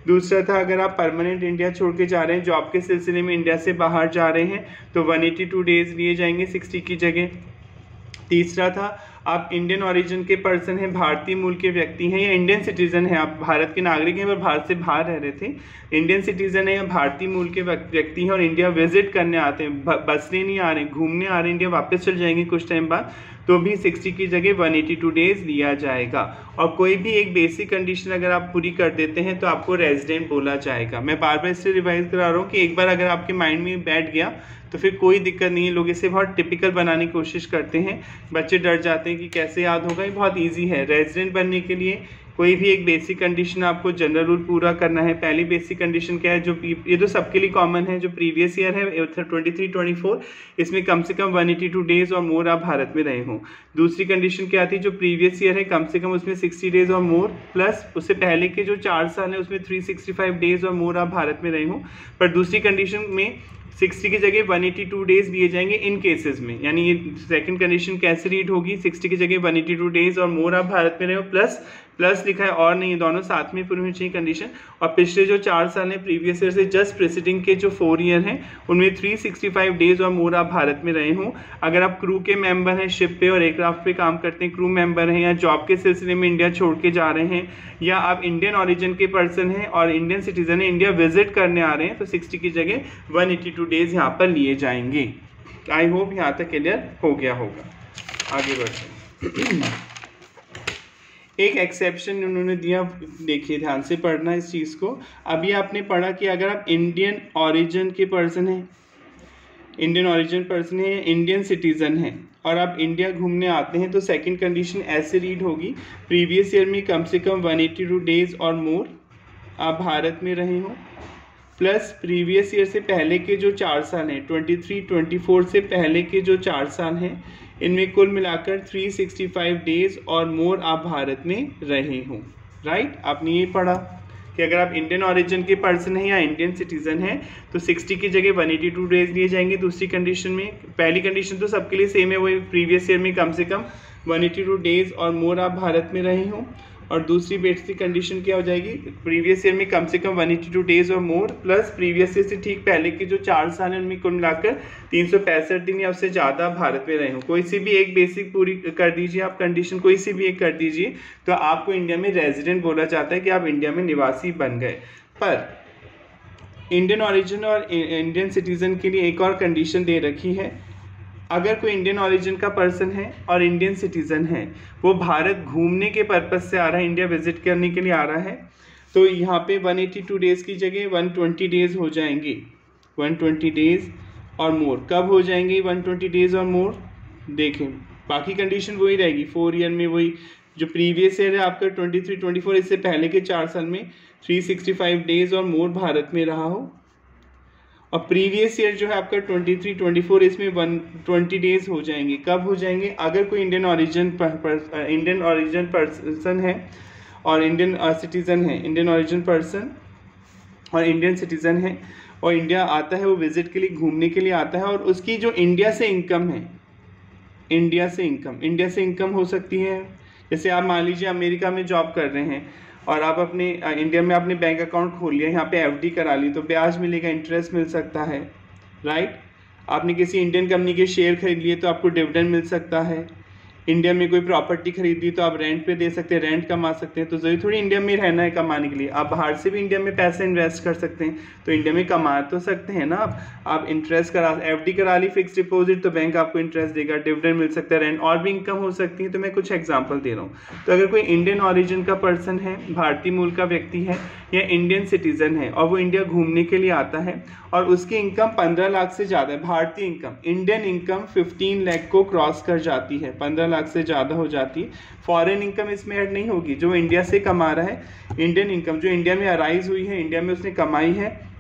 दूसरा था, अगर आप परमानेंट इंडिया छोड़ के जा रहे हैं, जॉब के सिलसिले में इंडिया से बाहर जा रहे हैं, तो 182 डेज लिए जाएंगे 60 की जगह। तीसरा था, आप इंडियन ओरिजिन के पर्सन हैं, भारतीय मूल के व्यक्ति हैं या इंडियन सिटीजन हैं, आप भारत के नागरिक हैं पर भारत से बाहर रह रहे थे, इंडियन सिटीजन है या भारतीय मूल के व्यक्ति हैं और इंडिया विजिट करने आते हैं, बसने नहीं आ रहे, घूमने आ रहे हैं, इंडिया वापस चल जाएंगे कुछ टाइम बाद, तो भी 60 की जगह 182 डेज लिया जाएगा। और कोई भी एक बेसिक कंडीशन अगर आप पूरी कर देते हैं तो आपको रेजिडेंट बोला जाएगा। मैं बार बार इससे रिवाइज करा रहा हूँ कि एक बार अगर आपके माइंड में बैठ गया तो फिर कोई दिक्कत नहीं है। लोग इसे बहुत टिपिकल बनाने की कोशिश करते हैं, बच्चे डर जाते हैं कि कैसे याद होगा। ये बहुत ईजी है। रेजिडेंट बनने के लिए कोई भी एक बेसिक कंडीशन आपको जनरल रूल पूरा करना है। पहली बेसिक कंडीशन क्या है? जो ये तो सबके लिए कॉमन है, जो प्रीवियस ईयर है 23-24, इसमें कम से कम 182 डेज और मोर आप भारत में रहे हों। दूसरी कंडीशन क्या थी? जो प्रीवियस ईयर है कम से कम उसमें 60 डेज और मोर, प्लस उससे पहले के जो 4 साल है उसमें 365 डेज और मोर आप भारत में रहे हों। पर दूसरी कंडीशन में 60 की जगह 182 डेज लिए जाएंगे इन केसेस में। यानी ये सेकंड कंडीशन कैसे रीड होगी? 60 की जगह 182 डेज और मोर आप भारत में रहे हो, प्लस लिखा है और नहीं, दोनों साथ में पूरी होनी चाहिए कंडीशन। और पिछले जो 4 साल हैं प्रीवियस ईयर से जस्ट प्रेसिडिंग के जो 4 ईयर हैं उनमें 365 डेज और मोर आप भारत में रहे हों। अगर आप क्रू के मेंबर हैं, शिप पे और एयरक्राफ्ट पे काम करते हैं, क्रू मेंबर हैं या जॉब के सिलसिले में इंडिया छोड़ के जा रहे हैं, या आप इंडियन ओरिजिन के पर्सन हैं और इंडियन सिटीजन है, इंडिया विजिट करने आ रहे हैं, तो 60 की जगह 182 डेज यहाँ पर लिए जाएंगे। आई होप यहाँ तक क्लियर हो गया होगा। आगे बढ़ते हैं। एक एक्सेप्शन उन्होंने दिया, देखिए ध्यान से पढ़ना इस चीज़ को। अभी आपने पढ़ा कि अगर आप इंडियन ओरिजिन के पर्सन हैं, इंडियन ओरिजिन पर्सन है, इंडियन सिटीज़न है और आप इंडिया घूमने आते हैं, तो सेकंड कंडीशन ऐसे रीड होगी, प्रीवियस ईयर में कम से कम 182 डेज और मोर आप भारत में रहे हों, प्लस प्रीवियस ईयर से पहले के जो 4 साल हैं, 23-24 से पहले के जो 4 साल हैं, इनमें कुल मिलाकर 365 डेज और मोर आप भारत में रहे हों। राइट। आपने ये पढ़ा कि अगर आप इंडियन ऑरिजिन के पर्सन हैं या इंडियन सिटीजन हैं तो 60 की जगह 182 डेज लिए जाएंगे। दूसरी कंडीशन में, पहली कंडीशन तो सबके लिए सेम है, वही प्रीवियस ईयर में कम से कम 182 डेज और मोर आप भारत में रहे हों। और दूसरी बेसिक कंडीशन क्या हो जाएगी, प्रीवियस ईयर में कम से कम 182 डेज और मोर प्लस प्रीवियस ईयर से ठीक पहले के जो 4 साल हैं उनमें कुल मिलाकर 365 दिन या उससे ज़्यादा भारत में रहे हो। कोई सी भी एक बेसिक पूरी कर दीजिए आप, कंडीशन कोई सी भी एक कर दीजिए तो आपको इंडिया में रेजिडेंट बोला जाता है कि आप इंडिया में निवासी बन गए। पर इंडियन ऑरिजिन और इंडियन सिटीजन के लिए एक और कंडीशन दे रखी है, अगर कोई इंडियन ऑरिजिन का पर्सन है और इंडियन सिटीजन है, वो भारत घूमने के पर्पस से आ रहा है, इंडिया विजिट करने के लिए आ रहा है, तो यहाँ पे 182 डेज़ की जगह 120 डेज़ हो जाएंगे। 120 डेज़ और मोर कब हो जाएंगे 120 डेज़ और मोर, देखें बाकी कंडीशन वही रहेगी। 4 ईयर में वही जो प्रीवियस ईयर है आपका 23-24, इससे पहले के 4 साल में 365 डेज़ और मोर भारत में रहा हो। और प्रीवियस ईयर जो है आपका 23-24, इसमें 120 डेज़ हो जाएंगे। कब हो जाएंगे, अगर कोई इंडियन ऑरिजिन पर्सन है और इंडियन सिटीज़न है, इंडियन ऑरिजिन पर्सन और इंडियन सिटीज़न है और इंडिया आता है, वो विज़िट के लिए घूमने के लिए आता है और उसकी जो इंडिया से इनकम है, इंडिया से इनकम हो सकती है। जैसे आप मान लीजिए अमेरिका में जॉब कर रहे हैं और आप अपने इंडिया में आपने बैंक अकाउंट खोल लिया, यहाँ पे एफडी करा ली, तो ब्याज मिलेगा, इंटरेस्ट मिल सकता है, राइट। आपने किसी इंडियन कंपनी के शेयर खरीद लिए तो आपको डिविडेंड मिल सकता है। इंडिया में कोई प्रॉपर्टी खरीदी तो आप रेंट पे दे सकते हैं, रेंट कमा सकते हैं। तो जरूरी थोड़ी इंडिया में रहना है कमाने के लिए, आप बाहर से भी इंडिया में पैसे इन्वेस्ट कर सकते हैं, तो इंडिया में कमा तो सकते हैं ना आप इंटरेस्ट करा, एफडी करा ली, फिक्स डिपॉजिट, तो बैंक आपको इंटरेस्ट देगा, डिविडेंड मिल सकता है, रेंट और भी इनकम हो सकती है। तो मैं कुछ एग्जाम्पल दे रहा हूँ। तो अगर कोई इंडियन ऑरिजिन का पर्सन है, भारतीय मूल का व्यक्ति है या इंडियन सिटीजन है और वो इंडिया घूमने के लिए आता है और उसकी इनकम 15 लाख से ज़्यादा है, भारतीय इनकम, इंडियन इनकम 15 लाख को क्रॉस कर जाती है, 15 लाख से ज़्यादा हो जाती है। फॉरेन इनकम इसमें ऐड नहीं होगी, जो इंडिया से कमा रहा है, इंडियन इनकम जो इंडिया में अराइज हुई है, इंडिया में उसने कमाई है,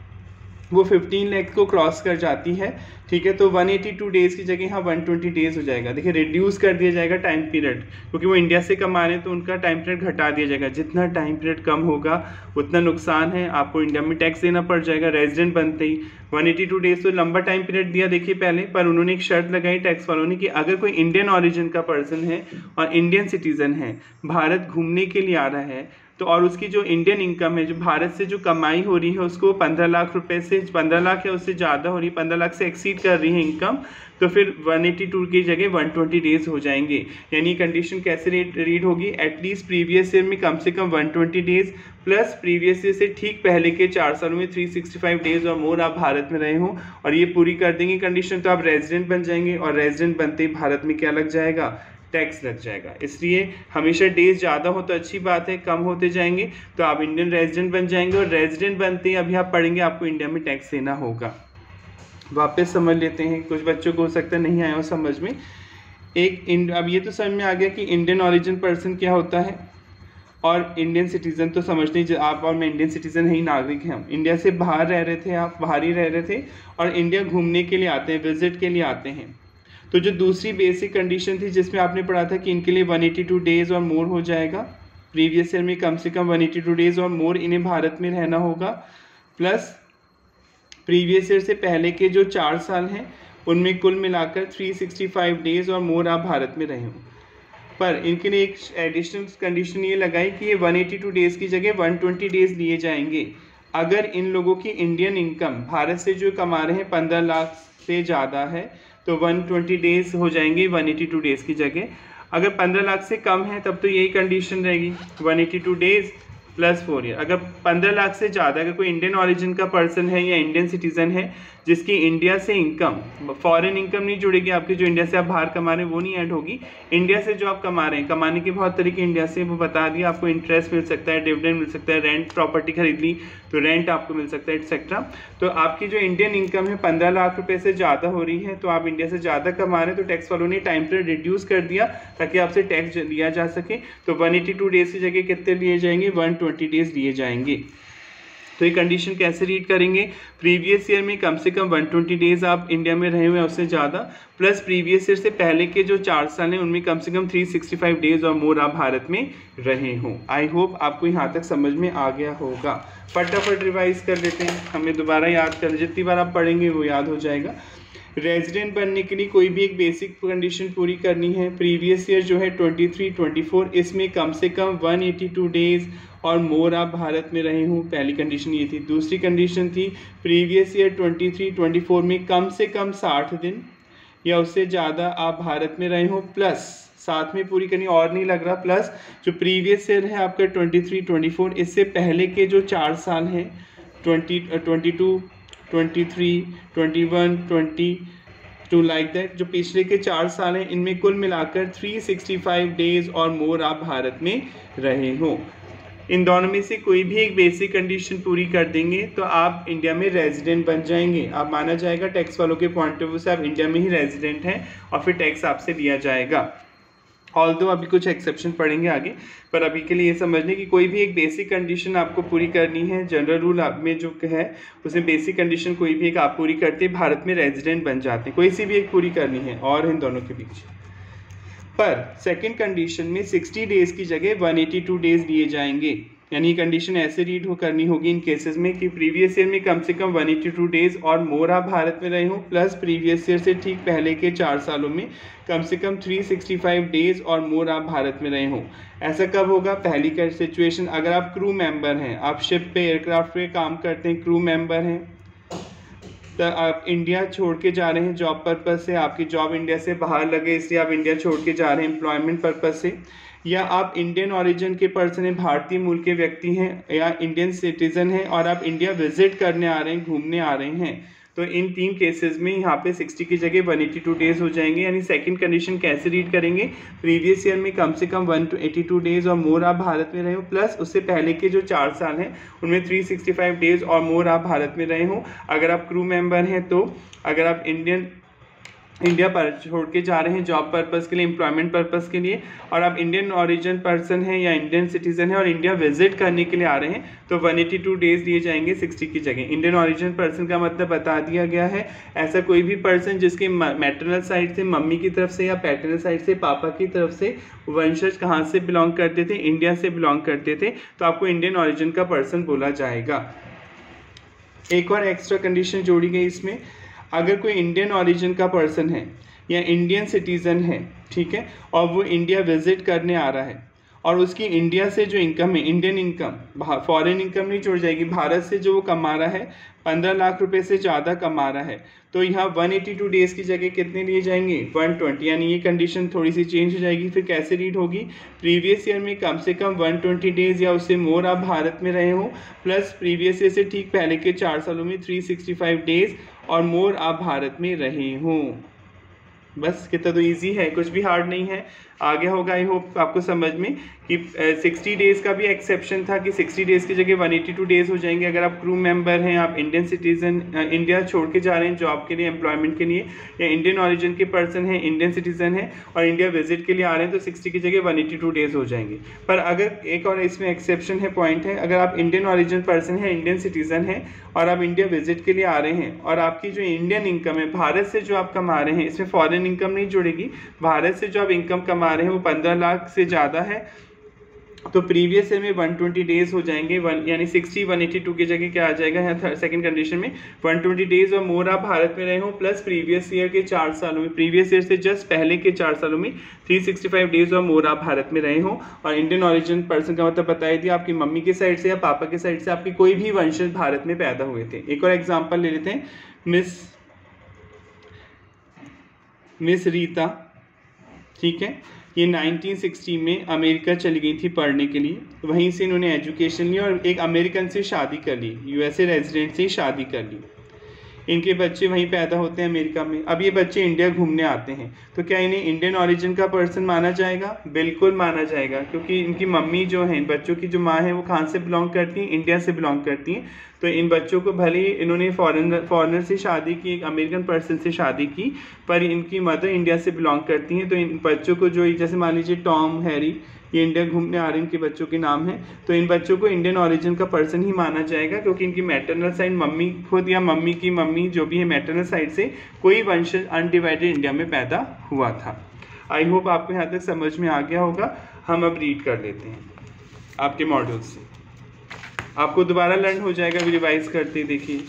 वो 15 लाख को क्रॉस कर जाती है, ठीक है। तो 182 डेज़ की जगह यहाँ 120 डेज़ हो जाएगा। देखिए रिड्यूस कर दिया जाएगा टाइम पीरियड, क्योंकि वो इंडिया से कमा रहे हैं तो उनका टाइम पीरियड घटा दिया जाएगा। जितना टाइम पीरियड कम होगा उतना नुकसान है, आपको इंडिया में टैक्स देना पड़ जाएगा रेजिडेंट बनते ही। 182 डेज़ तो लंबा टाइम पीरियड दिया देखिए पहले, पर उन्होंने एक शर्त लगाई टैक्स वालों ने कि अगर कोई इंडियन ऑरिजिन का पर्सन है और इंडियन सिटीजन है, भारत घूमने के लिए आ रहा है, तो और उसकी जो इंडियन इनकम है, जो भारत से जो कमाई हो रही है, उसको 15 लाख रुपए से 15 लाख या उससे ज़्यादा हो रही है, 15 लाख से एक्सीड कर रही है इनकम, तो फिर 182 की जगह 120 डेज़ हो जाएंगे। यानी कंडीशन कैसे रीड होगी, एटलीस्ट प्रीवियस ईयर में कम से कम 120 डेज़ प्लस प्रीवियस ईयर से ठीक पहले के 4 सालों में 365 डेज़ और मोर आप भारत में रहे हों और ये पूरी कर देंगे कंडीशन, तो आप रेजिडेंट बन जाएंगे। और रेजिडेंट बनते ही भारत में क्या लग जाएगा, टैक्स लग जाएगा। इसलिए हमेशा डेज ज़्यादा हो तो अच्छी बात है, कम होते जाएंगे तो आप इंडियन रेजिडेंट बन जाएंगे और रेजिडेंट बनते ही अभी आप पढ़ेंगे आपको इंडिया में टैक्स देना होगा। वापस समझ लेते हैं, कुछ बच्चों को हो सकता है नहीं आया हो समझ में। अब ये तो समझ में आ गया कि इंडियन ऑरिजिन पर्सन क्या होता है और इंडियन सिटीज़न तो समझते हैं, आप और मैं इंडियन सिटीज़न है ही, नागरिक हैं हम, इंडिया से बाहर रह रहे थे, आप बाहर ही रह रहे थे और इंडिया घूमने के लिए आते हैं, विजिट के लिए आते हैं। तो जो दूसरी बेसिक कंडीशन थी जिसमें आपने पढ़ा था कि इनके लिए 182 डेज़ और मोर हो जाएगा, प्रीवियस ईयर में कम से कम 182 डेज़ और मोर इन्हें भारत में रहना होगा, प्लस प्रीवियस ईयर से पहले के जो 4 साल हैं उनमें कुल मिलाकर 365 डेज़ और मोर आप भारत में रहे हो। पर इनके लिए एक एडिशनल कंडीशन ये लगाई कि ये 182 डेज़ की जगह 120 डेज़ लिए जाएंगे अगर इन लोगों की इंडियन इनकम भारत से जो कमा रहे हैं 15 लाख से ज़्यादा है, तो 120 डेज़ हो जाएंगे 182 डेज़ की जगह। अगर 15 लाख से कम है तब तो यही कंडीशन रहेगी 182 डेज़ प्लस 4 ईयर। अगर 15 लाख से ज़्यादा, अगर कोई इंडियन ऑरिजिन का पर्सन है या इंडियन सिटीज़न है जिसकी इंडिया से इनकम, फॉरेन इनकम नहीं जुड़ेगी आपकी, जो इंडिया से आप बाहर कमा रहे हैं वो नहीं ऐड होगी, इंडिया से जो आप कमा रहे हैं, कमाने के बहुत तरीके इंडिया से वो बता दिया, आपको इंटरेस्ट मिल सकता है, डिविडेंड मिल सकता है, रेंट, प्रॉपर्टी खरीद ली तो रेंट आपको मिल सकता है, एक्सेट्रा। तो आपकी जो इंडियन इनकम है 15 लाख रुपये से ज़्यादा हो रही है, तो आप इंडिया से ज़्यादा कमा रहे हैं, तो टैक्स वालों ने टाइम पीरियड रिड्यूस कर दिया ताकि आपसे टैक्स लिया जा सके। तो 182 डेज़ की जगह कितने लिए जाएंगे, 120 डेज़ लिए जाएंगे। तो ये कंडीशन कैसे रीड करेंगे, प्रीवियस ईयर में कम से कम 120 डेज आप इंडिया में रहे हुए हैं उससे ज़्यादा, प्लस प्रीवियस ईयर से पहले के जो 4 साल हैं उनमें कम से कम 365 डेज और मोर आप भारत में रहे हों। आई होप आपको यहाँ तक समझ में आ गया होगा। फटाफट रिवाइज कर लेते हैं, हमें दोबारा याद कर, जितनी बार आप पढ़ेंगे वो याद हो जाएगा। रेजिडेंट बनने के लिए कोई भी एक बेसिक कंडीशन पूरी करनी है। प्रीवियस ईयर जो है 23-24, इसमें कम से कम 182 डेज और मोर आप भारत में रहे हों, पहली कंडीशन ये थी। दूसरी कंडीशन थी प्रीवियस ईयर 23-24 में कम से कम 60 दिन या उससे ज़्यादा आप भारत में रहे हों, प्लस साथ में पूरी करनी, और नहीं लग रहा, प्लस जो प्रीवियस ईयर है आपका 23-24 इससे पहले के जो 4 साल हैं 22, 23, 21, 22 लाइक दैट, जो पिछले के 4 साल हैं इनमें कुल मिलाकर 365 डेज और मोर आप भारत में रहे हों। इन दोनों में से कोई भी एक बेसिक कंडीशन पूरी कर देंगे तो आप इंडिया में रेजिडेंट बन जाएंगे। आप माना जाएगा टैक्स वालों के पॉइंट ऑफ व्यू से आप इंडिया में ही रेजिडेंट हैं और फिर टैक्स आपसे लिया जाएगा। ऑल्दो अभी कुछ एक्सेप्शन पढ़ेंगे आगे, पर अभी के लिए ये समझने कि कोई भी एक बेसिक कंडीशन आपको पूरी करनी है। जनरल रूल आप में जो है उसमें बेसिक कंडीशन कोई भी एक आप पूरी करते हैं भारत में रेजिडेंट बन जाते हैं, कोई सी भी एक पूरी करनी है और इन दोनों के बीच। पर सेकंड कंडीशन में 60 डेज की जगह 182 डेज लिए जाएंगे, यानी कंडीशन ऐसे रीड करनी होगी इन केसेस में कि प्रीवियस ईयर में कम से कम 182 डेज और मोर आप भारत में रहे हों, प्लस प्रीवियस ईयर से ठीक पहले के 4 सालों में कम से कम 365 डेज और मोर आप भारत में रहे हों। ऐसा कब होगा, पहली का सिचुएशन अगर आप क्रू मेंबर हैं, आप शिप पे एयरक्राफ्ट पे काम करते हैं, क्रू मेंबर हैं, तो आप इंडिया छोड़ के जा रहे हैं जॉब पर्पज़ से, आपकी जॉब इंडिया से बाहर लगे इसलिए आप इंडिया छोड़ के जा रहे हैं एम्प्लॉयमेंट पर्पज़ से, या आप इंडियन ओरिजिन के पर्सन हैं, भारतीय मूल के व्यक्ति हैं या इंडियन सिटीज़न हैं और आप इंडिया विजिट करने आ रहे हैं, घूमने आ रहे हैं, तो इन 3 केसेस में यहाँ पे 60 की जगह 182 डेज हो जाएंगे। यानी सेकंड कंडीशन कैसे रीड करेंगे, प्रीवियस ईयर में कम से कम 182 डेज और मोर आप भारत में रहे हो, प्लस उससे पहले के जो 4 साल हैं उनमें 365 डेज और मोर आप भारत में रहे हो। अगर आप क्रू मेंबर हैं तो अगर आप इंडिया पर छोड़ के जा रहे हैं जॉब पर्पज़ के लिए, एम्प्लॉयमेंट पर्पज़ के लिए, और आप इंडियन ओरिजिन पर्सन हैं या इंडियन सिटीज़न हैं और इंडिया विजिट करने के लिए आ रहे हैं, तो 182 डेज दिए जाएंगे 60 की जगह। इंडियन ओरिजिन पर्सन का मतलब बता दिया गया है, ऐसा कोई भी पर्सन जिसके मैटरनल साइड से मम्मी की तरफ से या पैटर्नल साइड से पापा की तरफ से वंशज कहाँ से बिलोंग करते थे, इंडिया से बिलोंग करते थे, तो आपको इंडियन ओरिजिन का पर्सन बोला जाएगा। एक और एक्स्ट्रा कंडीशन जोड़ी गई इसमें, अगर कोई इंडियन ओरिजिन का पर्सन है या इंडियन सिटीज़न है, ठीक है, और वो इंडिया विजिट करने आ रहा है और उसकी इंडिया से जो इनकम है, इंडियन इनकम, फॉरेन इनकम नहीं छोड़ जाएगी, भारत से जो वो कमा रहा है 15 लाख रुपए से ज़्यादा कमा रहा है, तो यहाँ 182 डेज़ की जगह कितने लिए जाएंगे, 120, यानी ये कंडीशन थोड़ी सी चेंज हो जाएगी। फिर कैसे रीड होगी, प्रीवियस ईयर में कम से कम 120 डेज़ या उससे मोर आप भारत में रहे हो, प्लस प्रीवियस ईयर से ठीक पहले के 4 सालों में 365 डेज़ और मोर आप भारत में रहे हों। बस कितना तो इजी है, कुछ भी हार्ड नहीं है। आ गया होगा आई होप आपको समझ में कि 60 डेज़ का भी एक्सेप्शन था कि 60 डेज़ की जगह 182 डेज़ हो जाएंगे अगर आप क्रू मेंबर हैं, आप इंडियन सिटीज़न, इंडिया छोड़ के जा रहे हैं जॉब के लिए, एम्प्लॉयमेंट के लिए, या इंडियन ओरिजिन के पर्सन हैं, इंडियन सिटीज़न हैं और इंडिया विजिट के लिए आ रहे हैं, तो 60 की जगह 182 डेज़ हो जाएंगे। पर अगर एक और इसमें एक्सेप्शन है, पॉइंट है, अगर आप इंडियन ओरिजिन पर्सन हैं, इंडियन सिटीज़न हैं और आप इंडिया विजिट के लिए आ रहे हैं और आपकी जो इंडियन इनकम है, भारत से जो आप कमा रहे हैं, इसमें फॉरेन इनकम नहीं जुड़ेगी, भारत से जो आप इनकम कमा रहे हैं वो 15 लाख से ज़्यादा है, तो प्रीवियस ईयर में 120 डेज़ हो जाएंगे, यानी 60 182 की जगह क्या आ जाएगा यहाँ सेकंड कंडीशन में 120 डेज़ और मोर आप भारत में रहे हो, प्लस प्रीवियस ईयर के 4 सालों में, प्रीवियस ईयर से जस्ट पहले के 4 सालों में 365 डेज़ और मोर आप भारत में रहे हो। और इंडियन ओरिजिन पर्सन का मतलब बताया दिया, आपकी मम्मी के साइड से या पापा के साइड से आपके कोई भी वंशज भारत में पैदा हुए थे। एक और एग्जाम्पल ले लेते हैं, मिस रीता, ठीक है, ये 1960 में अमेरिका चली गई थी पढ़ने के लिए, वहीं से इन्होंने एजुकेशन ली और एक अमेरिकन से शादी कर ली, यूएसए रेजिडेंट से शादी कर ली। इनके बच्चे वहीं पैदा होते हैं अमेरिका में। अब ये बच्चे इंडिया घूमने आते हैं, तो क्या इन्हें इंडियन ओरिजिन का पर्सन माना जाएगा? बिल्कुल माना जाएगा, क्योंकि इनकी मम्मी जो है, बच्चों की जो माँ है वो कहाँ से बिलोंग करती हैं? इंडिया से बिलोंग करती हैं। तो इन बच्चों को भले ही इन्होंने फॉरेनर से शादी की, एक अमेरिकन पर्सन से शादी की, पर इनकी मदर इंडिया से बिलोंग करती हैं, तो इन बच्चों को जो जैसे मान लीजिए टॉम, हैरी, ये इंडिया घूमने आ रहे हैं इनके बच्चों के नाम हैं। तो इन बच्चों को इंडियन ऑरिजिन का पर्सन ही माना जाएगा, क्योंकि इनकी मैटरनल साइड मम्मी खुद या मम्मी की मम्मी जो भी है मैटरनल साइड से कोई वंशज अनडिवाइडेड इंडिया में पैदा हुआ था। आई होप आपको यहाँ तक समझ में आ गया होगा। हम अब रीड कर लेते हैं आपके मॉड्यूल से, आपको दोबारा लर्न हो जाएगा रिवाइज करते। देखिए,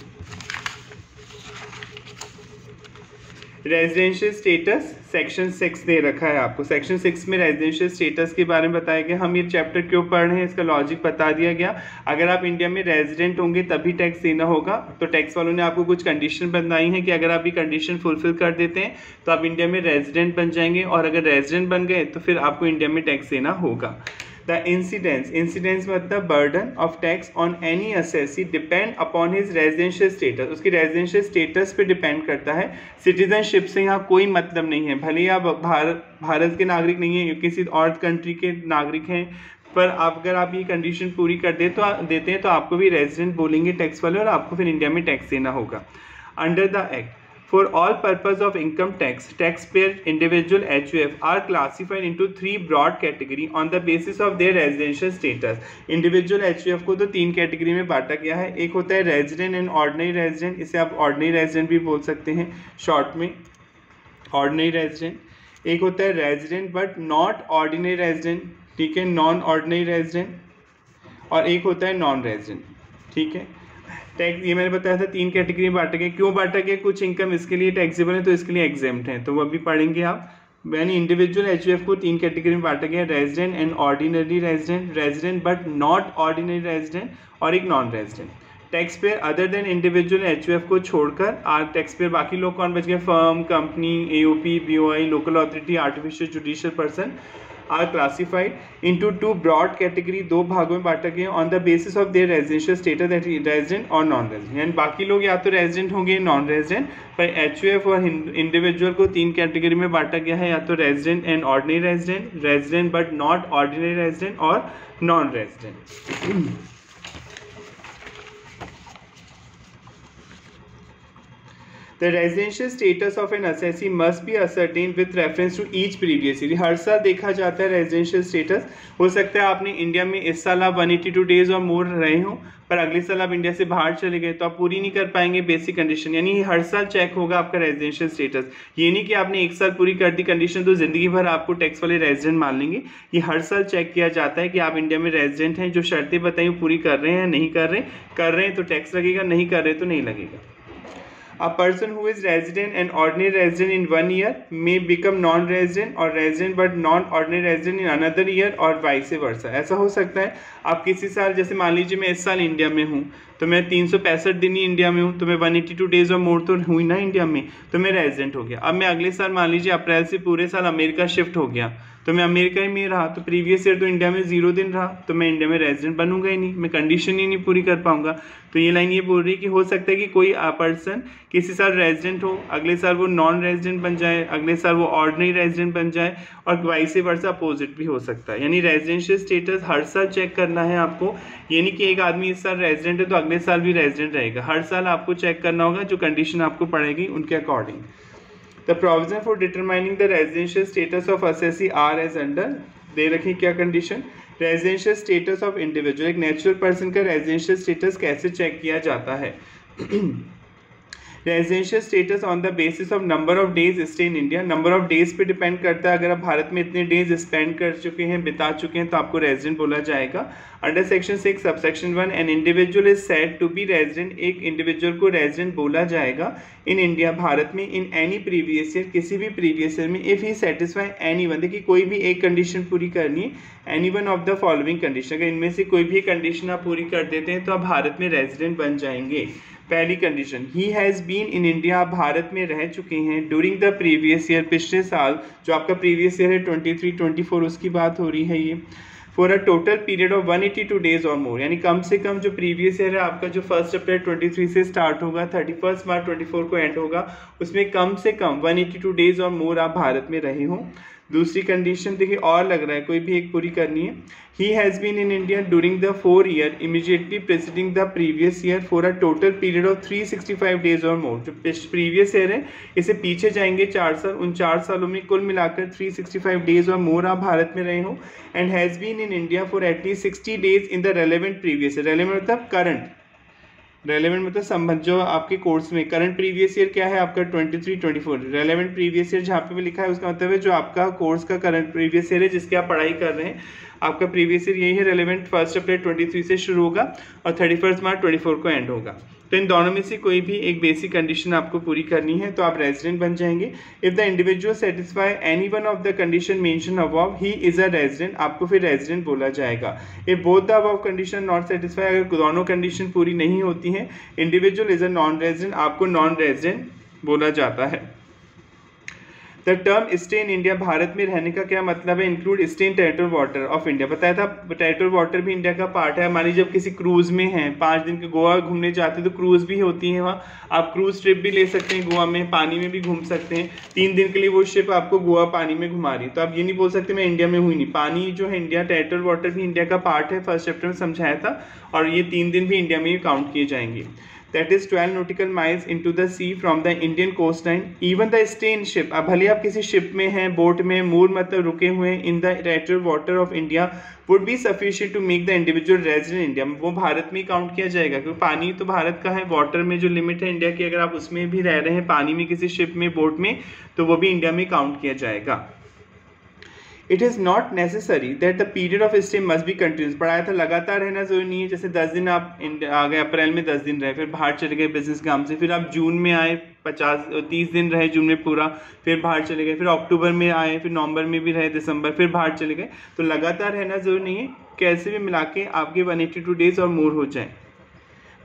रेजिडेंशियल स्टेटस सेक्शन 6 दे रखा है आपको। सेक्शन 6 में रेजिडेंशियल स्टेटस के बारे में बताया गया। हम ये चैप्टर क्यों पढ़ रहे हैं इसका लॉजिक बता दिया गया। अगर आप इंडिया में रेजिडेंट होंगे तभी टैक्स देना होगा। तो टैक्स वालों ने आपको कुछ कंडीशन बताई हैं कि अगर आप ये कंडीशन फुलफिल कर देते हैं तो आप इंडिया में रेजिडेंट बन जाएंगे, और अगर रेजिडेंट बन गए तो फिर आपको इंडिया में टैक्स देना होगा। The incidence मतलब burden of tax on any assessee depend upon his residential status। उसकी रेजिडेंशियल स्टेटस पे डिपेंड करता है। सिटीजनशिप से यहाँ कोई मतलब नहीं है, भले ही आप भारत के नागरिक नहीं हैं, किसी और कंट्री के नागरिक हैं, पर अगर आप ये कंडीशन पूरी कर देते हैं तो आपको भी रेजिडेंट बोलेंगे टैक्स वाले, और आपको फिर इंडिया में टैक्स देना होगा। Under the act, for all purpose of income tax, taxpayer individual HUF are classified into 3 broad category on the basis of their residential status। individual HUF को तो 3 कैटेगरी में बांटा गया है। एक होता है रेजिडेंट एंड ऑर्डिनरी रेजिडेंट, इसे आप ऑर्डिनरी रेजिडेंट भी बोल सकते हैं शॉर्ट में, ऑर्डिनरी रेजिडेंट। एक होता है resident but not ordinary resident, ठीक है, नॉन ऑर्डिनरी रेजिडेंट। और एक होता है नॉन रेजिडेंट, ठीक है। टैक्स ये मैंने बताया था 3 कैटेगरी में बांटा गया। क्यों बांटा गया? कुछ इनकम इसके लिए टैक्सेबल है तो इसके लिए एग्जेम्प्ट है, तो वो भी पढ़ेंगे आप। यानी इंडिविजुअल HUF को 3 कैटेगरी में बांटा गया, resident and ordinary resident, resident but not ordinary resident, और एक non resident. Tax payer other than individual HUF को छोड़कर टैक्स पेयर बाकी लोग कौन बच गए? Firm, company, AOP, BOI, local authority, artificial judicial person are classified into 2 broad category, 2 भागों में बांटा गया on the basis of their residential status, that is resident और non resident। यानी बाकी लोग या तो रेजिडेंट होंगे नॉन रेजिडेंट, पर HUF और इंडिविजुअल को 3 कैटेगरी में बांटा गया है, या तो resident and ordinary resident, resident but not ordinary resident, और non resident. The residential status of an assessee must be ascertained with reference to each previous year। हर साल देखा जाता है रेजिडेंशियल स्टेटस। हो सकता है आपने इंडिया में इस साल आप 182 डेज और मोर रहे हो, पर अगले साल आप इंडिया से बाहर चले गए तो आप पूरी नहीं कर पाएंगे बेसिक कंडीशन। यानी हर साल चेक होगा आपका रेजिडेंशियल स्टेटस। ये नहीं कि आपने एक साल पूरी कर दी कंडीशन तो जिंदगी भर आपको टैक्स वाले रेजिडेंट मान लेंगे। ये हर साल चेक किया जाता है कि आप इंडिया में रेजिडेंट हैं, जो शर्तें बताई पूरी कर रहे हैं, नहीं कर रहे हैं तो टैक्स लगेगा, नहीं कर रहे तो नहीं लगेगा। A person who is resident and ordinary resident in 1 year may become non-resident or resident but non-ordinary resident in another year और vice versa। ऐसा हो सकता है आप किसी साल, जैसे मान लीजिए मैं इस साल इंडिया में हूँ तो मैं 365 दिन ही इंडिया में हूँ, तो मैं 182 डेज और मोर तो हुई ना इंडिया में, तो मैं रेजिडेंट हो गया। अब मैं अगले साल मान लीजिए अप्रैल से पूरे साल अमेरिका शिफ्ट हो गया, तो मैं अमेरिका ही में रहा, तो प्रीवियस ईयर तो इंडिया में 0 दिन रहा, तो मैं इंडिया में रेजिडेंट बनूंगा ही नहीं, मैं कंडीशन ही नहीं पूरी कर पाऊंगा। तो ये लाइन ये बोल रही है कि हो सकता है कि कोई पर्सन किसी साल रेजिडेंट हो, अगले साल वो नॉन रेजिडेंट बन जाए, अगले साल वो ऑर्डिनरी रेजिडेंट बन जाए, और वाइस वर्सा अपोजिट भी हो सकता है। यानी रेजिडेंशियल स्टेटस हर साल चेक करना है आपको। ये नहीं कि एक आदमी इस साल रेजिडेंट है तो अगले साल भी रेजिडेंट रहेगा, हर साल आपको चेक करना होगा, जो कंडीशन आपको पड़ेगी उनके according. The provision for determining the residential status of assessee are as under, दे रखी क्या condition? Residential status of individual, एक नेचुरल पर्सन का रेजिडेंशियल स्टेटस कैसे चेक किया जाता है? Residential status on the basis of number of days stay in India, number of days पे depend करता है। अगर आप भारत में इतने डेज स्पेंड कर चुके हैं, बिता चुके हैं, तो आपको रेजिडेंट बोला जाएगा। Under section 6 subsection 1 an individual is said to be resident, एक इंडिविजुअल को रेजिडेंट बोला जाएगा इन इंडिया, भारत में, इन एनी प्रीवियस ईयर, किसी भी प्रीवियस ईयर में, if he satisfy any one, देखिए कोई भी एक कंडीशन पूरी करनी है, any one of the following condition, अगर इनमें से कोई भी कंडीशन आप पूरी कर देते हैं तो आप भारत में रेजिडेंट बन जाएंगे। पहली condition, he has been in India, आप भारत में रह चुके हैं ड्यूरिंग द प्रीवियस ईयर, पिछले साल, जो आपका प्रीवियस ईयर है 23-24 उसकी बात हो रही है ये, for a total period of 182 days और मोर, यानी कम से कम जो प्रीवियस ईयर है आपका, जो 1 अप्रैल 23 से स्टार्ट होगा, 31 मार्च 24 को एंड होगा, उसमें कम से कम 182 डेज और मोर आप भारत में रहे हों। दूसरी कंडीशन देखिए और लग रहा है, कोई भी एक पूरी करनी है। He has been in India during the 4 year immediately presiding the previous year for a total period of 365 days और मोर। जो प्रीवियस ईयर है इसे पीछे जाएंगे 4 साल, उन 4 सालों में कुल मिलाकर 365 डेज और मोर आप भारत में रहे हो। And has been in India for एटलीस्ट 60 days in the relevant previous year. Relevant मतलब करंट, रेलेवेंट मतलब संबंध जो आपके कोर्स में। करंट प्रीवियस ईयर क्या है आपका 23-24। रेलेवेंट प्रीवियस ईयर जहाँ पे भी लिखा है उसका मतलब है जो आपका कोर्स का करंट प्रीवियस ईयर है जिसकी आप पढ़ाई कर रहे हैं, आपका प्रीवियस ईयर यही है। रेलेवेंट 1 अप्रैल 23 से शुरू होगा और 31 मार्च 24 को एंड होगा। तो इन दोनों में से कोई भी एक बेसिक कंडीशन आपको पूरी करनी है तो आप रेजिडेंट बन जाएंगे। If the individual satisfy any one of the condition mention above he is a resident, आपको फिर रेजिडेंट बोला जाएगा। If both the above condition not satisfy, अगर दोनों कंडीशन पूरी नहीं होती हैं, individual is a non resident, आपको नॉन रेजिडेंट बोला जाता है। The term stay in India, Bharat में रहने का क्या मतलब है? Include stay in territorial water of India. बताया था टेरिटोरियल वाटर भी इंडिया का पार्ट है। मान लीजिए जब किसी क्रूज में हैं, 5 दिन के गोवा घूमने जाते हैं तो क्रूज भी होती है वहाँ, आप क्रूज ट्रिप भी ले सकते हैं, गोवा में पानी में भी घूम सकते हैं। 3 दिन के लिए वो शिप आपको गोवा पानी में घुमा रही है, तो आप ये नहीं बोल सकते मैं इंडिया में हुई नहीं। पानी जो है इंडिया, टेरिटोरियल वाटर भी इंडिया का पार्ट है, फर्स्ट चैप्टर में समझाया था, और ये 3 दिन भी इंडिया में ही काउंट किए जाएंगे। That is 12 nautical miles into the sea from the Indian coastline. Even the stay in ship, अब भले आप किसी शिप में हैं, बोट में, मूर मतलब रुके हुए हैं, in the territorial water of India would be sufficient to make the individual resident India, वो भारत में ही काउंट किया जाएगा क्योंकि पानी तो भारत का है। वाटर में जो लिमिट है इंडिया की, अगर आप उसमें भी रह रहे हैं पानी में किसी शिप में, बोट में, तो वो भी इंडिया में काउंट किया जाएगा। It is not necessary that the period of stay must be continuous. पढ़ाया था लगातार रहना जरूरी नहीं है। जैसे 10 दिन आप आ गए, अप्रैल में 10 दिन रहे, फिर बाहर चले गए बिजनेस काम से, फिर आप जून में आए 30 दिन रहे जून में पूरा, फिर बाहर चले गए, फिर अक्टूबर में आए, फिर नवंबर में भी रहे, दिसंबर, फिर बाहर चले गए। तो लगातार रहना जरूरी नहीं है, कैसे भी मिला के आपके 182 डेज और मोर हो जाए।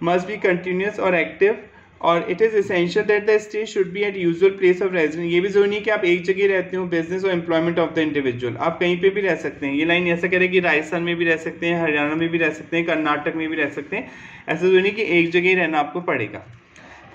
मस्ट बी कंटिन्यूस और एक्टिव, और it is essential that the stay should be at usual place of residence. ये भी जरूरी नहीं कि आप एक जगह रहते हो, बिजनेस और एम्प्लॉयमेंट ऑफ द इंडिविजुअल, आप कहीं पे भी रह सकते हैं। ये लाइन ऐसा कह रही है कि राजस्थान में भी रह सकते हैं, हरियाणा में भी रह सकते हैं, कर्नाटक में भी रह सकते हैं, ऐसा जरूरी नहीं कि एक जगह ही रहना आपको पड़ेगा।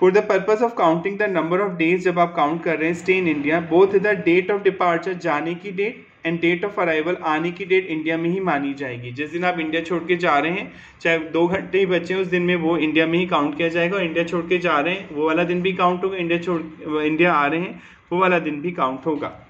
For the purpose of counting the number of days, जब आप काउंट कर रहे हैं stay in India, both the date of departure जाने की date and date of arrival आने की डेट इंडिया में ही मानी जाएगी। जिस दिन आप इंडिया छोड़ के जा रहे हैं, चाहे 2 घंटे ही बचे उस दिन में, वो इंडिया में ही काउंट किया जाएगा। और इंडिया छोड़ के जा रहे हैं वो वाला दिन भी काउंट होगा, इंडिया आ रहे हैं वो वाला दिन भी काउंट होगा।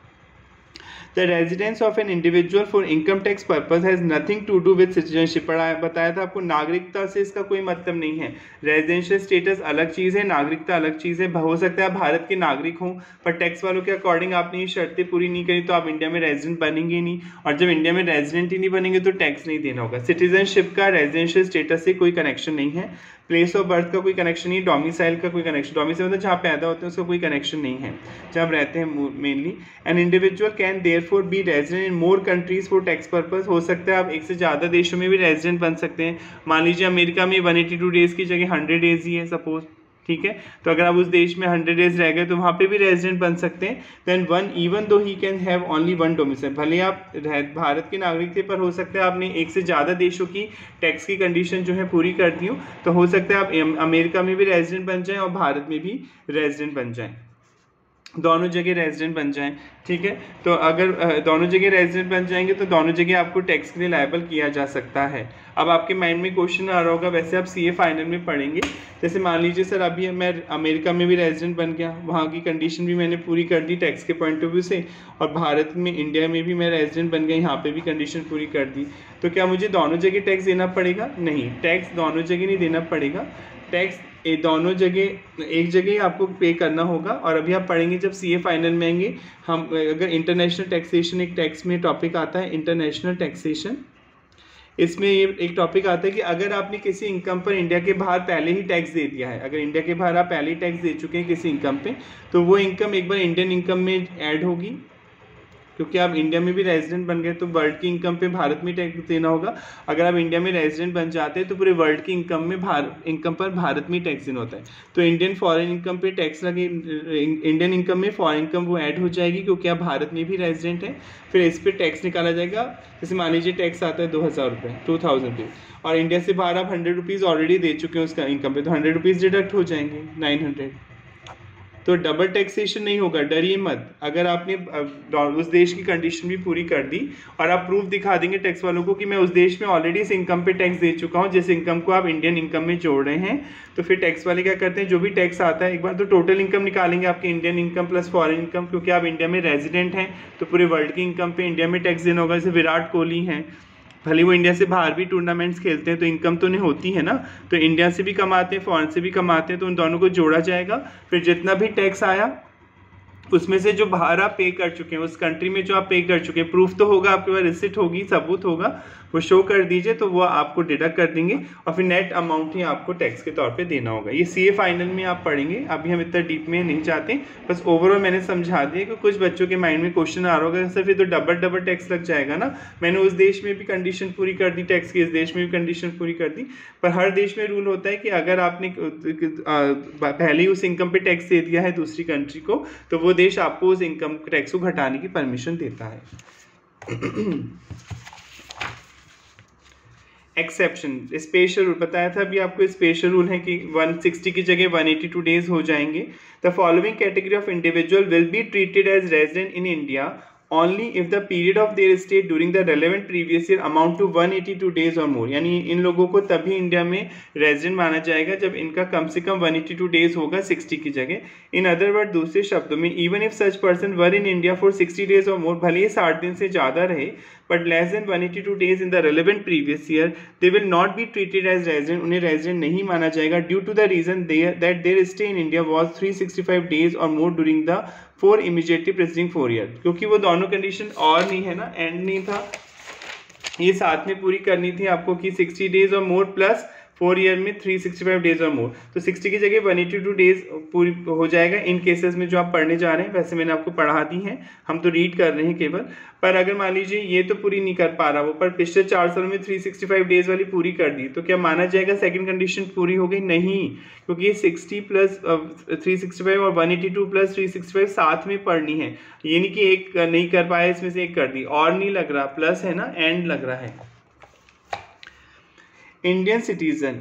The residence of an individual for income tax purpose has nothing to do with citizenship। बताया था आपको, नागरिकता से इसका कोई मतलब नहीं है। रेजिडेंशियल स्टेटस अलग चीज़ है, नागरिकता अलग चीज़ है। हो सकता है आप भारत के नागरिक हों, पर टैक्स वालों के अकॉर्डिंग आपने ये शर्तें पूरी नहीं करी तो आप इंडिया में रेजिडेंट बनेंगे नहीं, और जब इंडिया में रेजिडेंट ही नहीं बनेंगे तो टैक्स नहीं देना होगा। सिटीजनशिप का रेजिडेंशियल स्टेटस से कोई कनेक्शन नहीं है, प्लेस ऑफ बर्थ का कोई कनेक्शन नहीं, डोमिसाइल का कोई कनेक्शन, डोमिसाइल मतलब जहाँ पैदा होते हैं उसका कोई कनेक्शन नहीं है, जहाँ रहते हैं mainly. An individual can therefore be resident in more countries for tax purpose. हो सकता है आप एक से ज़्यादा देशों में भी रेजिडेंट बन सकते हैं। मान लीजिए अमेरिका में 182 डेज़ की जगह 100 डेज़ ही है सपोज, ठीक है, तो अगर आप उस देश में 100 डेज रह गए तो वहाँ पे भी रेजिडेंट बन सकते हैं। Then one even though he can have only one domicile, भले आप भारत के नागरिक थे पर हो सकता है आपने एक से ज़्यादा देशों की टैक्स की कंडीशन जो है पूरी कर दी हो, तो हो सकता है आप अमेरिका में भी रेजिडेंट बन जाएं और भारत में भी रेजिडेंट बन जाएं, दोनों जगह रेजिडेंट बन जाएं, ठीक है। तो अगर दोनों जगह रेजिडेंट बन जाएंगे तो दोनों जगह आपको टैक्स के लिए लायबल किया जा सकता है। अब आपके माइंड में क्वेश्चन आ रहा होगा, वैसे आप सीए फाइनल में पढ़ेंगे, जैसे मान लीजिए सर अभी मैं अमेरिका में भी रेजिडेंट बन गया, वहाँ की कंडीशन भी मैंने पूरी कर दी टैक्स के पॉइंट ऑफ व्यू से, और भारत में इंडिया में भी मैं रेजिडेंट बन गया, यहाँ पे भी कंडीशन पूरी कर दी, तो क्या मुझे दोनों जगह टैक्स देना पड़ेगा? नहीं, टैक्स दोनों जगह नहीं देना पड़ेगा। टैक्स दोनों जगह एक जगह ही आपको पे करना होगा। और अभी आप पढ़ेंगे जब सीए फाइनल में आएंगे हम, अगर इंटरनेशनल टैक्सेशन एक टैक्स में टॉपिक आता है, इंटरनेशनल टैक्सेशन, इसमें ये एक टॉपिक आता है कि अगर आपने किसी इनकम पर इंडिया के बाहर पहले ही टैक्स दे दिया है, अगर इंडिया के बाहर आप पहले ही टैक्स दे चुके हैं किसी इनकम पे, तो वो इनकम एक बार इंडियन इनकम में ऐड होगी, क्योंकि आप इंडिया में भी रेजिडेंट बन गए तो वर्ल्ड की इनकम पे भारत में टैक्स देना होगा। अगर आप इंडिया में रेजिडेंट बन जाते हैं तो पूरे वर्ल्ड की इनकम में इनकम पर भारत में टैक्स देना होता है। तो इंडियन फॉरेन इनकम पे टैक्स लगे, इंडियन इनकम में फॉरेन इनकम वो ऐड हो जाएगी क्योंकि आप भारत में भी रेजिडेंट हैं, फिर इस पर टैक्स निकाला जाएगा। जैसे मान लीजिए टैक्स आता है 2000 रुपये, 2000 रुपये, और इंडिया से बाहर आप 100 रुपीज़ ऑलरेडी दे चुके हैं उसका इनकम पे, तो 100 रुपीज़ डिडक्ट हो जाएंगे, 900। तो डबल टैक्सेशन नहीं होगा, डरिए मत। अगर आपने उस देश की कंडीशन भी पूरी कर दी और आप प्रूफ दिखा देंगे टैक्स वालों को कि मैं उस देश में ऑलरेडी इस इनकम पे टैक्स दे चुका हूँ, जिस इनकम को आप इंडियन इनकम में जोड़ रहे हैं, तो फिर टैक्स वाले क्या करते हैं, जो भी टैक्स आता है एक बार तो टोटल इनकम निकालेंगे आपकी Indian income plus foreign income, क्योंकि आप इंडिया में रेजिडेंट हैं तो पूरे वर्ल्ड की इनकम पे इंडिया में टैक्स देना होगा। जैसे विराट कोहली हैं, भले वो इंडिया से बाहर भी टूर्नामेंट्स खेलते हैं तो इनकम तो नहीं होती है ना, तो इंडिया से भी कमाते हैं फॉरेन से भी कमाते हैं, तो उन दोनों को जोड़ा जाएगा। फिर जितना भी टैक्स आया उसमें से जो बाहर आप पे कर चुके हैं, उस कंट्री में जो आप पे कर चुके हैं, प्रूफ तो होगा आपके पास, रिसिट होगी, सबूत होगा, वो शो कर दीजिए तो वो आपको डिडक्ट कर देंगे और फिर नेट अमाउंट ही आपको टैक्स के तौर पे देना होगा। ये सीए फाइनल में आप पढ़ेंगे, अभी हम इतना डीप में नहीं चाहते, बस ओवरऑल मैंने समझा दिया कि कुछ बच्चों के माइंड में क्वेश्चन आ रहा होगा सर फिर तो डबल टैक्स लग जाएगा ना, मैंने उस देश में भी कंडीशन पूरी कर दी टैक्स की, इस देश में भी कंडीशन पूरी कर दी। पर हर देश में रूल होता है कि अगर आपने पहले ही उस इनकम पे टैक्स दे दिया है दूसरी कंट्री को, तो वो देश आपको उस इनकम टैक्स को घटाने की परमिशन देता है। एक्सेप्शन, स्पेशल रूल बताया था अभी आपको, स्पेशल रूल है कि 160 की जगह 182 डेज हो जाएंगे। The following category of individual will be treated as resident in India only if the period of their stay during the relevant previous year amount to 182 days or more। यानी इन लोगों को तभी इंडिया में resident माना जाएगा जब इनका कम से कम 182 डेज होगा 60 की जगह। इन अदर वर्ड, दूसरे शब्दों में, even if such person were in India for 60 days और मोर, भले ही 60 दिन से ज़्यादा रहे but less than 182 days in the relevant previous year, they will not be treated as resident, उन्हें रेजिडेंट नहीं माना जाएगा due to the reason that their stay in India was 365 days और more during the 4 immediately preceding 4 year. क्योंकि वो दोनों condition और नहीं है ना, एंड नहीं था, ये साथ में पूरी करनी थी आपको कि 60 डेज और मोर प्लस 4 ईयर में 365 डेज और मोर, तो 60 की जगह 182 डेज पूरी हो जाएगा इन केसेस में जो आप पढ़ने जा रहे हैं। वैसे मैंने आपको पढ़ा दी है, हम तो रीड कर रहे हैं केवल, पर अगर मान लीजिए ये तो पूरी नहीं कर पा रहा वो, पर पिछले 4 सालों में 365 डेज वाली पूरी कर दी, तो क्या माना जाएगा सेकंड कंडीशन पूरी हो गई? नहीं, क्योंकि ये 60 प्लस 365 और 182 प्लस 365 साथ में पढ़नी है, ये नहीं कि एक नहीं कर पाया इसमें से एक कर दी, और नहीं लग रहा, प्लस है ना, एंड लग रहा है। Indian citizen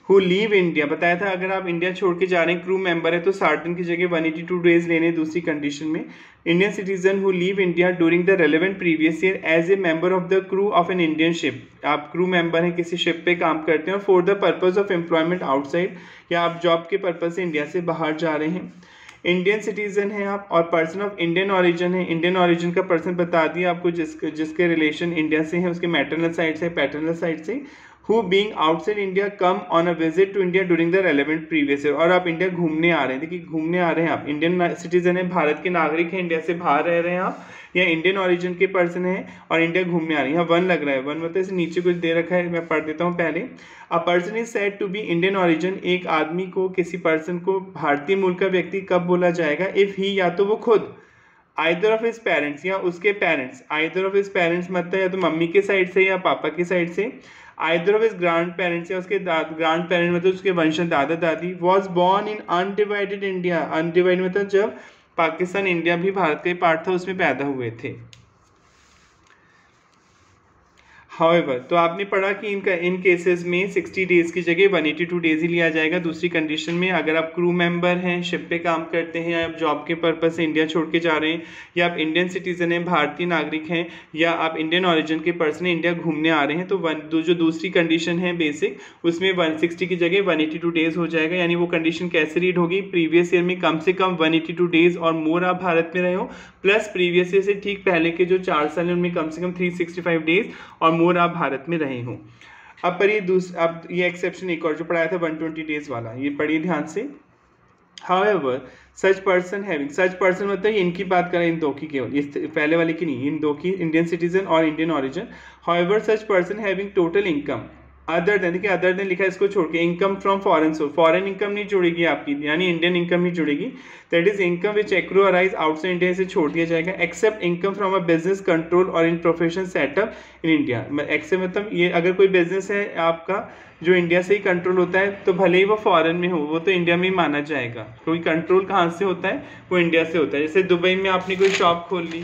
who leave India, बताया था अगर आप इंडिया छोड़ के जा रहे हैं, क्रू मेंबर है, तो 60 दिन की जगह 182 डेज लेने दूसरी कंडीशन में। Indian citizen who leave India during the relevant previous year as a member of the crew of an Indian ship, आप क्रू मेंबर हैं, किसी शिप पे काम करते हैं और for the purpose of employment outside, या आप जॉब के पर्पज से इंडिया से बाहर जा रहे हैं। इंडियन सिटीजन हैं आप और पर्सन ऑफ इंडियन ऑरिजिन है, इंडियन ऑरिजिन का पर्सन बता दिया आपको जिसके रिलेशन इंडिया से है, उसके मैटरनल साइड से, पैटर्नल साइड से। who being outside India come on a visit to India during the relevant previous year, और आप इंडिया घूमने आ रहे हैं, देखिए घूमने आ रहे हैं आप, इंडियन सिटीजन है, भारत के नागरिक हैं, इंडिया से बाहर रह रहे हैं आप, या इंडियन ओरिजिन के पर्सन हैं और इंडिया घूमने आ रहे हैं। यहाँ 1 लग रहा है, 1 मतलब नीचे कुछ दे रखा है, मैं पढ़ देता हूँ पहले। A person is said to be Indian origin, एक आदमी को, किसी पर्सन को भारतीय मूल का व्यक्ति कब बोला जाएगा? इफ ही, या तो वो खुद, आइदर ऑफ हिज पेरेंट्स, या उसके parents, either of his parents मतलब या तो मम्मी के साइड से या पापा की साइड से, either of his grand parents या उसके ग्रैंड पेरेंट मतलब उसके वंश दादा दादी, was born in undivided India, undivided मतलब जब पाकिस्तान इंडिया भी भारत का पार्ट था उसमें पैदा हुए थे। However, तो आपने पढ़ा कि इन केसेस में 60 डेज की जगह 182 डेज ही लिया जाएगा दूसरी कंडीशन में, अगर आप क्रू मेंबर हैं, शिप पे काम करते हैं, या आप जॉब के पर्पज से इंडिया छोड़ के जा रहे हैं, या आप इंडियन सिटीजन हैं, भारतीय नागरिक हैं, या आप इंडियन ओरिजिन के पर्सन इंडिया घूमने आ रहे हैं, तो जो दूसरी कंडीशन है बेसिक, उसमें 160 की जगह 182 डेज हो जाएगा। यानी वो कंडीशन कैसे रीड होगी? प्रीवियस ईयर में कम से कम 182 डेज और मोर आप भारत में रहे हो, प्लस प्रीवियस ईयर से ठीक पहले के जो 4 साल हैं उनमें कम से कम 365 डेज और मोर आप भारत में रहे हो। अब पर ये एक्सेप्शन एक और जो पढ़ाया था 120 डेज वाला, ये पढ़िए ध्यान से। However, such person having, such person मतलब इनकी बात करें, इन दो की केवल, इस पहले वाले की नहीं, इन दो की, इंडियन सिटीजन और Indian origin. However, such person having total income other than, देखिए अदर देन लिखा है, इसको छोड़ के income from foreign source, foreign income नहीं जुड़ेगी आपकी, यानी इंडियन इनकम ही जुड़ेगी। That is income which accrue arise outside India, से छोड़ दिया जाएगा। Except income from a business control और in profession set up in India, except मतलब ये अगर कोई बिजनेस है आपका जो इंडिया से ही कंट्रोल होता है, तो भले ही वो फॉरेन में हो, वो तो इंडिया में ही माना जाएगा, क्योंकि कंट्रोल कहाँ से होता है? वो इंडिया से होता है। जैसे दुबई में आपने कोई शॉप खोल ली,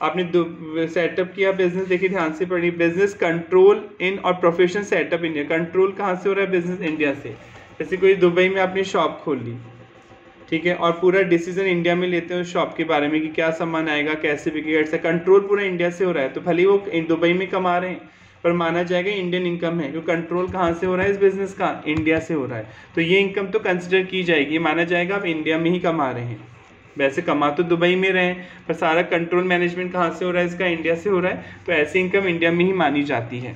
आपने सेटअप किया बिजनेस, देखिए ध्यान से पढ़िए, बिजनेस कंट्रोल इन और प्रोफेशन सेटअप इंडिया, कंट्रोल कहाँ से हो रहा है? बिजनेस इंडिया से। जैसे कोई दुबई में आपने शॉप खोल ली, ठीक है, और पूरा डिसीजन इंडिया में लेते हैं उस शॉप के बारे में कि क्या सामान आएगा, कैसे बिकेगा, ऐसा कंट्रोल पूरा इंडिया से हो रहा है। तो भले वो दुबई में कमा रहे हैं पर माना जाएगा इंडियन इनकम है, क्योंकि कंट्रोल कहाँ से हो रहा है इस बिजनेस का, इंडिया से हो रहा है। तो ये इनकम तो कंसिडर की जाएगी, माना जाएगा आप इंडिया में ही कमा रहे हैं। वैसे कमा तो दुबई में रहे हैं पर सारा कंट्रोल मैनेजमेंट कहाँ से हो रहा है इसका, इंडिया से हो रहा है, तो ऐसी इनकम इंडिया में ही मानी जाती है।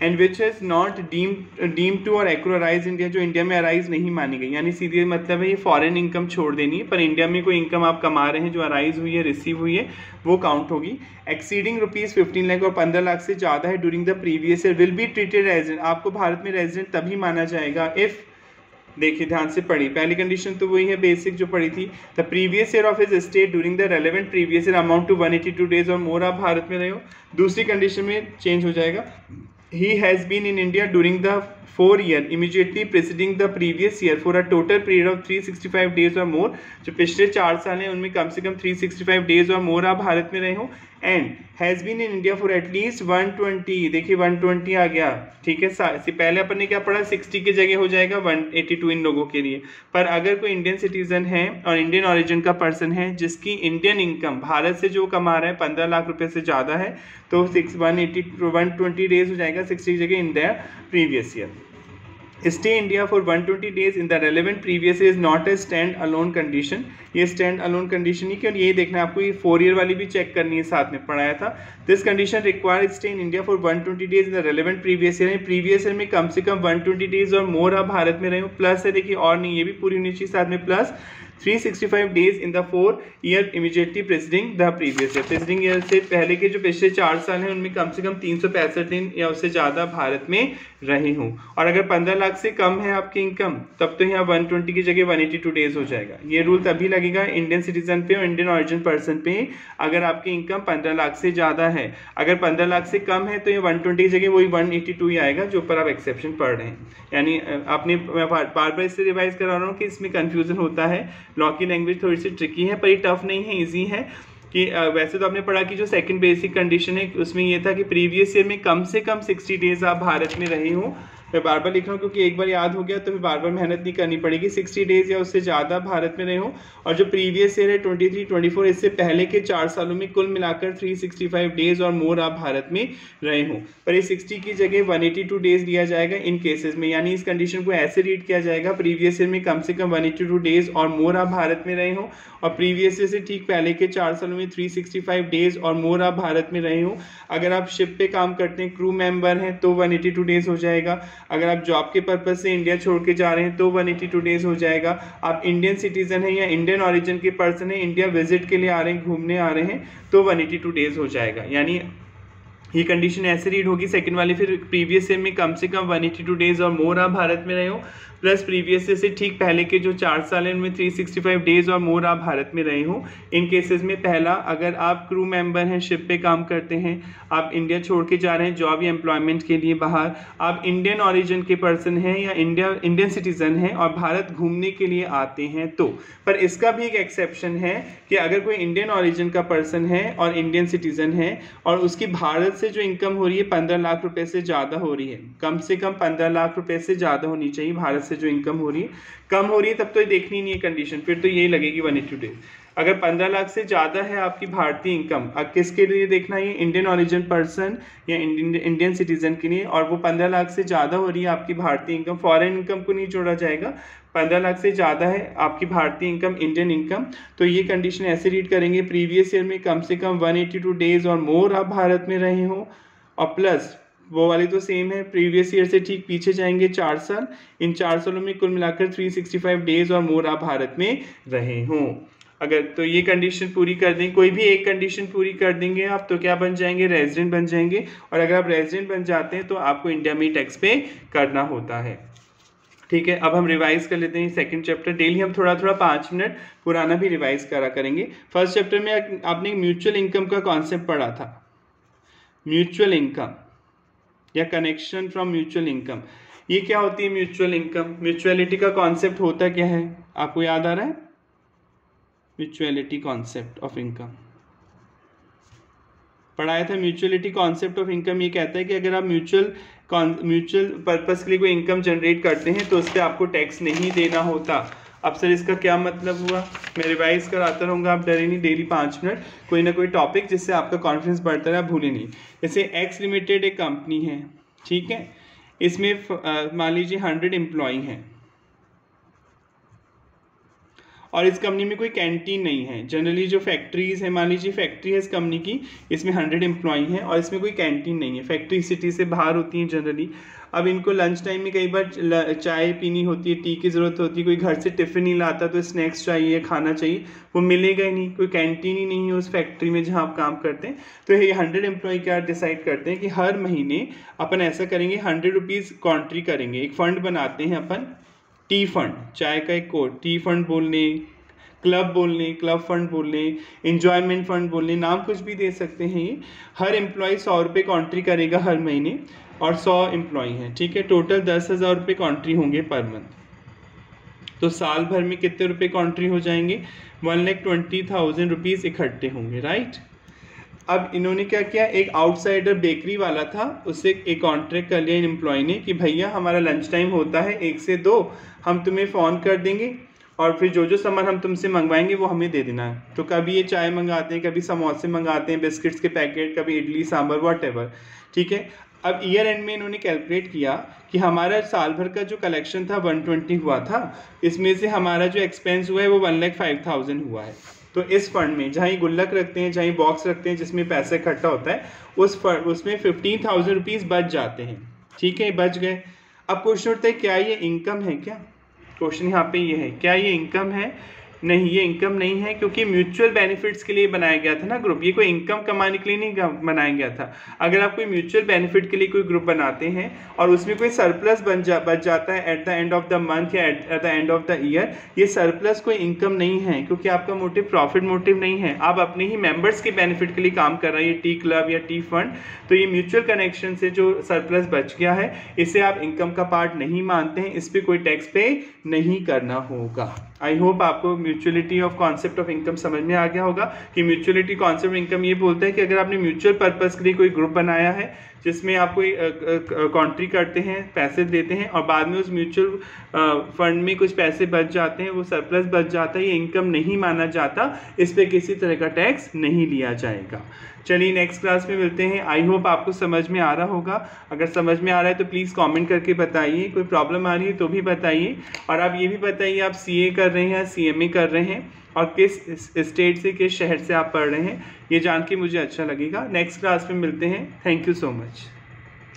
And which is not deem to और एक्रो अराइज इंडिया, जो इंडिया में अराइज नहीं मानी गई, यानी सीधे मतलब है ये फॉरेन इनकम छोड़ देनी है, पर इंडिया में कोई इनकम आप कमा रहे हैं जो अराइज हुई है, रिसीव हुई है, वो काउंट होगी। एक्सीडिंग ₹15 लाख और 15 लाख से ज़्यादा है during the previous year will be treated resident, आपको भारत में रेजिडेंट तभी माना जाएगा इफ़, देखिए ध्यान से पढ़ी, पहली कंडीशन तो वही है बेसिक जो पढ़ी थी, the previous year of his stay during the relevant previous year amount to 182 days और मोर, आप भारत में रहे हो। दूसरी कंडीशन में चेंज हो जाएगा, he has been in India during the 4 year immediately preceding the previous year for a total period of 365 days or more, जो पिछले 4 साल हैं उनमें कम से कम 365 डेज और मोर आप भारत में रहे हो। And has been in India for एटलीस्ट 120, देखिए 120 आ गया, ठीक है। पहले अपन ने क्या पढ़ा, 60 की जगह हो जाएगा 182 इन लोगों के लिए। पर अगर कोई इंडियन सिटीजन है और इंडियन ओरिजिन का पर्सन है जिसकी इंडियन इनकम भारत से जो कमा रहा है 15 लाख रुपए से ज़्यादा है, तो 120 डेज हो जाएगा 60 की जगह in the previous year. Stay India for 120 days in the relevant previous year is not a stand alone condition, ये stand alone condition ही क्यों, यही देखना है आपको, ये 4 ईयर वाली भी चेक करनी है, साथ में पढ़ाया था। This condition requires stay in India for 120 days in the relevant previous year, previous year में कम से कम 120 डेज और मोर आप भारत में रहे हो। प्लस है देखिए, और नहीं, ये भी पूरी होनी चाहिए साथ में, plus 365 days in the 4 year immediately presiding the previous year, presiding year से पहले के जो पिछले 4 साल हैं उनमें कम से कम 365 दिन या उससे ज़्यादा भारत में रहे हूँ। और अगर 15 लाख से कम है आपकी इनकम तब तो यहाँ 120 की जगह 182 डेज हो जाएगा। ये रूल तभी लगेगा इंडियन सिटीजन पे और इंडियन ओरिजिन पर्सन पे अगर आपकी इनकम 15 लाख से ज़्यादा है। अगर 15 लाख से कम है तो ये 120 की जगह वही 182 ही आएगा जो ऊपर आप एक्सेप्शन पढ़ रहे हैं। यानी आपने बार बार इससे रिवाइज करा रहा हूँ कि इसमें कन्फ्यूजन होता है, लॉ की लैंग्वेज थोड़ी सी ट्रिकी है पर ये टफ नहीं है, ईजी है। कि वैसे तो आपने पढ़ा कि जो सेकंड बेसिक कंडीशन है उसमें ये था कि प्रीवियस ईयर में कम से कम 60 डेज आप भारत में रहे हो। मैं बार बार लिख रहा हूँ क्योंकि एक बार याद हो गया तो फिर बार बार मेहनत नहीं करनी पड़ेगी। 60 डेज या उससे ज़्यादा भारत में रहे हो, और जो प्रीवियस ईयर है 23, 24 इससे पहले के 4 सालों में कुल मिलाकर 365 डेज और मोर आप भारत में रहे हो। पर ये 60 की जगह 182 डेज लिया जाएगा इन केसेस में, यानी इस कंडीशन को ऐसे रीड किया जाएगा, प्रीवियस ईयर में कम से कम 182 डेज और मोर आप भारत में रहे हो, और प्रीवियस ईयर से ठीक पहले के 4 सालों में 365 डेज और मोर आप भारत में रहे हो। अगर आप शिप पे काम करते हैं, क्रू मेंबर हैं, तो 182 डेज हो जाएगा। अगर आप जॉब के पर्पज से इंडिया छोड़ के जा रहे हैं तो 182 डेज हो जाएगा। आप इंडियन सिटीजन हैं या इंडियन ओरिजिन के पर्सन हैं, इंडिया विजिट के लिए आ रहे हैं, घूमने आ रहे हैं, तो 182 डेज हो जाएगा। यानी ये कंडीशन ऐसे रीड होगी सेकंड वाली, फिर प्रीवियस ईयर में कम से कम 182 डेज और मोर आप भारत में रहे हो, प्लस प्रीवियस ईयर से ठीक पहले के जो 4 साल हैं उनमें 365 डेज और मोर आप भारत में रहे हो। इन केसेस में पहला, अगर आप क्रू मेंबर हैं, शिप पे काम करते हैं, आप इंडिया छोड़ के जा रहे हैं जॉब या एम्प्लॉयमेंट के लिए बाहर, आप इंडियन ओरिजिन के पर्सन हैं या इंडियन सिटीजन हैं और भारत घूमने के लिए आते हैं तो। पर इसका भी एक एक्सेप्शन है कि अगर कोई इंडियन ओरिजिन का पर्सन है और इंडियन सिटीजन है और उसकी भारत से जो इनकम हो रही है 15 लाख रुपए से ज़्यादा हो रही है, कम से कम 15 लाख रुपए से ज़्यादा होनी चाहिए भारत से जो इनकम हो रही है, कम हो रही है तब तो ये देखनी नहीं है कंडीशन, फिर तो यही लगेगी 182 डेज। अगर 15 लाख से ज़्यादा है आपकी भारतीय इनकम, किसके लिए देखना है, इंडियन ओरिजिन पर्सन या इंडियन सिटीजन के लिए, और वो 15 लाख से ज़्यादा हो रही है आपकी भारतीय इनकम, फॉरेन इनकम को नहीं जोड़ा जाएगा, 15 लाख से ज़्यादा है आपकी भारतीय इनकम, इंडियन इनकम, तो ये कंडीशन ऐसे रीड करेंगे, प्रीवियस ईयर में कम से कम 182 डेज और मोर आप भारत में रहे हो, और प्लस वो वाली तो सेम है, प्रीवियस ईयर से ठीक पीछे जाएंगे 4 साल, इन 4 सालों में कुल मिलाकर 365 डेज और मोर आप भारत में रहे हों। अगर तो ये कंडीशन पूरी कर दें, कोई भी एक कंडीशन पूरी कर देंगे आप तो क्या बन जाएंगे, रेजिडेंट बन जाएंगे। और अगर आप रेजिडेंट बन जाते हैं तो आपको इंडिया में टैक्स पे करना होता है। ठीक है, अब हम रिवाइज कर लेते हैं सेकंड चैप्टर। डेली हम थोड़ा थोड़ा 5 मिनट पुराना भी रिवाइज करा करेंगे। फर्स्ट चैप्टर में आपने म्यूचुअल इनकम का कॉन्सेप्ट पढ़ा था, म्यूचुअल इनकम या कनेक्शन फ्रॉम म्यूचुअल इनकम। ये क्या होती है म्यूचुअल इनकम, म्यूचुअलिटी का कॉन्सेप्ट होता क्या है, आपको याद आ रहा है? म्यूचुअलिटी कॉन्सेप्ट ऑफ इनकम पढ़ाया था। म्यूचुअलिटी कॉन्सेप्ट ऑफ इनकम ये कहता है कि अगर आप म्यूचुअल पर्पस के लिए कोई इनकम जनरेट करते हैं तो उस पर आपको टैक्स नहीं देना होता। अब सर इसका क्या मतलब हुआ, मैं रिवाइज कराता रहूँगा, आप डरे नहीं, डेली 5 मिनट कोई ना कोई टॉपिक जिससे आपका कॉन्फिडेंस बढ़ता रहे, आप भूले नहीं। जैसे एक्स लिमिटेड एक कंपनी है, ठीक है, इसमें मान लीजिए 100 एम्प्लॉई हैं और इस कंपनी में कोई कैंटीन नहीं है। जनरली जो फैक्ट्रीज है, मान लीजिए फैक्ट्री है इस कंपनी की, इसमें 100 एम्प्लॉई हैं और इसमें कोई कैंटीन नहीं है, फैक्ट्री सिटी से बाहर होती है जनरली। अब इनको लंच टाइम में कई बार चाय पीनी होती है, टी की ज़रूरत होती है, कोई घर से टिफ़िन नहीं लाता तो स्नैक्स चाहिए, खाना चाहिए, वो मिलेगा ही नहीं, कोई कैंटीन ही नहीं है उस फैक्ट्री में जहाँ आप काम करते हैं। तो ये 100 एम्प्लॉई क्या डिसाइड करते हैं कि हर महीने अपन ऐसा करेंगे, 100 रुपीज़ कॉन्ट्री करेंगे, एक फ़ंड बनाते हैं अपन, टी फंड, चाय का एक कोड, टी फंड बोल लें, क्लब बोल लें, क्लब फंड बोल लें, एंजॉयमेंट फंड बोल लें, नाम कुछ भी दे सकते हैं। ये हर एम्प्लॉय 100 रुपये कॉन्ट्री करेगा हर महीने और 100 एम्प्लॉय हैं, ठीक है, टोटल 10,000 रुपये कॉन्ट्री होंगे पर मंथ। तो साल भर में कितने रुपये कॉन्ट्री हो जाएंगे, 1,20,000 रुपीज़ इकट्ठे होंगे, राइट। अब इन्होंने क्या किया, एक आउटसाइडर बेकरी वाला था, उससे एक कॉन्ट्रैक्ट कर लिया इन एम्प्लॉय ने कि भैया हमारा लंच टाइम होता है 1 से 2, हम तुम्हें फ़ोन कर देंगे और फिर जो जो सामान हम तुमसे मंगवाएंगे वो हमें दे देना है। तो कभी ये चाय मंगाते हैं, कभी समोसे मंगाते हैं, बिस्किट्स के पैकेट, कभी इडली सांभर व्हाटएवर, ठीक है। अब ईयर एंड में इन्होंने कैलकुलेट किया कि हमारा साल भर का जो कलेक्शन था 120 हुआ था, इसमें से हमारा जो एक्सपेंस हुआ है वो 1,05,000 हुआ है। तो इस फंड में जहाँ गुल्लक रखते हैं, जहाँ बॉक्स रखते हैं जिसमें पैसा इकट्ठा होता है, उसमें 15,000 रुपीज़ बच जाते हैं, ठीक है, बच गए। अब क्वेश्चन उठता है क्या ये इनकम है क्या, क्वेश्चन यहाँ पे ये है, क्या ये इनकम है? नहीं, ये इनकम नहीं है, क्योंकि म्यूचुअल बेनिफिट्स के लिए बनाया गया था ना ग्रुप, ये कोई इनकम कमाने के लिए नहीं बनाया गया था। अगर आप कोई म्यूचुअल बेनिफिट के लिए कोई ग्रुप बनाते हैं और उसमें कोई सरप्लस बच जाता है at the end of the month या at the end of the year, ये सरप्लस कोई इनकम नहीं है, क्योंकि आपका मोटिव प्रॉफिट मोटिव नहीं है, आप अपने ही मेंबर्स के बेनिफिट के लिए काम कर रहे हैं, टी क्लब या टी फंड। तो ये म्यूचुअल कनेक्शन से जो सरप्लस बच गया है, इसे आप इनकम का पार्ट नहीं मानते हैं, इस पर कोई टैक्स पे नहीं करना होगा। आई होप आपको mutuality of concept of income समझ में आ गया होगा कि म्यूचुअलिटी कॉन्सेप्ट इनकम ये बोलता है कि अगर आपने म्यूचुअल पर्पस के लिए कोई ग्रुप बनाया है जिसमें आप कोई कॉन्ट्री करते हैं, पैसे देते हैं और बाद में उस म्यूचुअल फंड में कुछ पैसे बच जाते हैं, वो सरप्लस बच जाता है, ये इनकम नहीं माना जाता, इस पर किसी तरह का टैक्स नहीं लिया जाएगा। चलिए नेक्स्ट क्लास में मिलते हैं। आई होप आपको समझ में आ रहा होगा, अगर समझ में आ रहा है तो प्लीज़ कमेंट करके बताइए, कोई प्रॉब्लम आ रही है तो भी बताइए, और आप ये भी बताइए आप सीए कर रहे हैं या सीएमए कर रहे हैं और किस स्टेट से, किस शहर से आप पढ़ रहे हैं, ये जान के मुझे अच्छा लगेगा। नेक्स्ट क्लास में मिलते हैं, थैंक यू सो मच।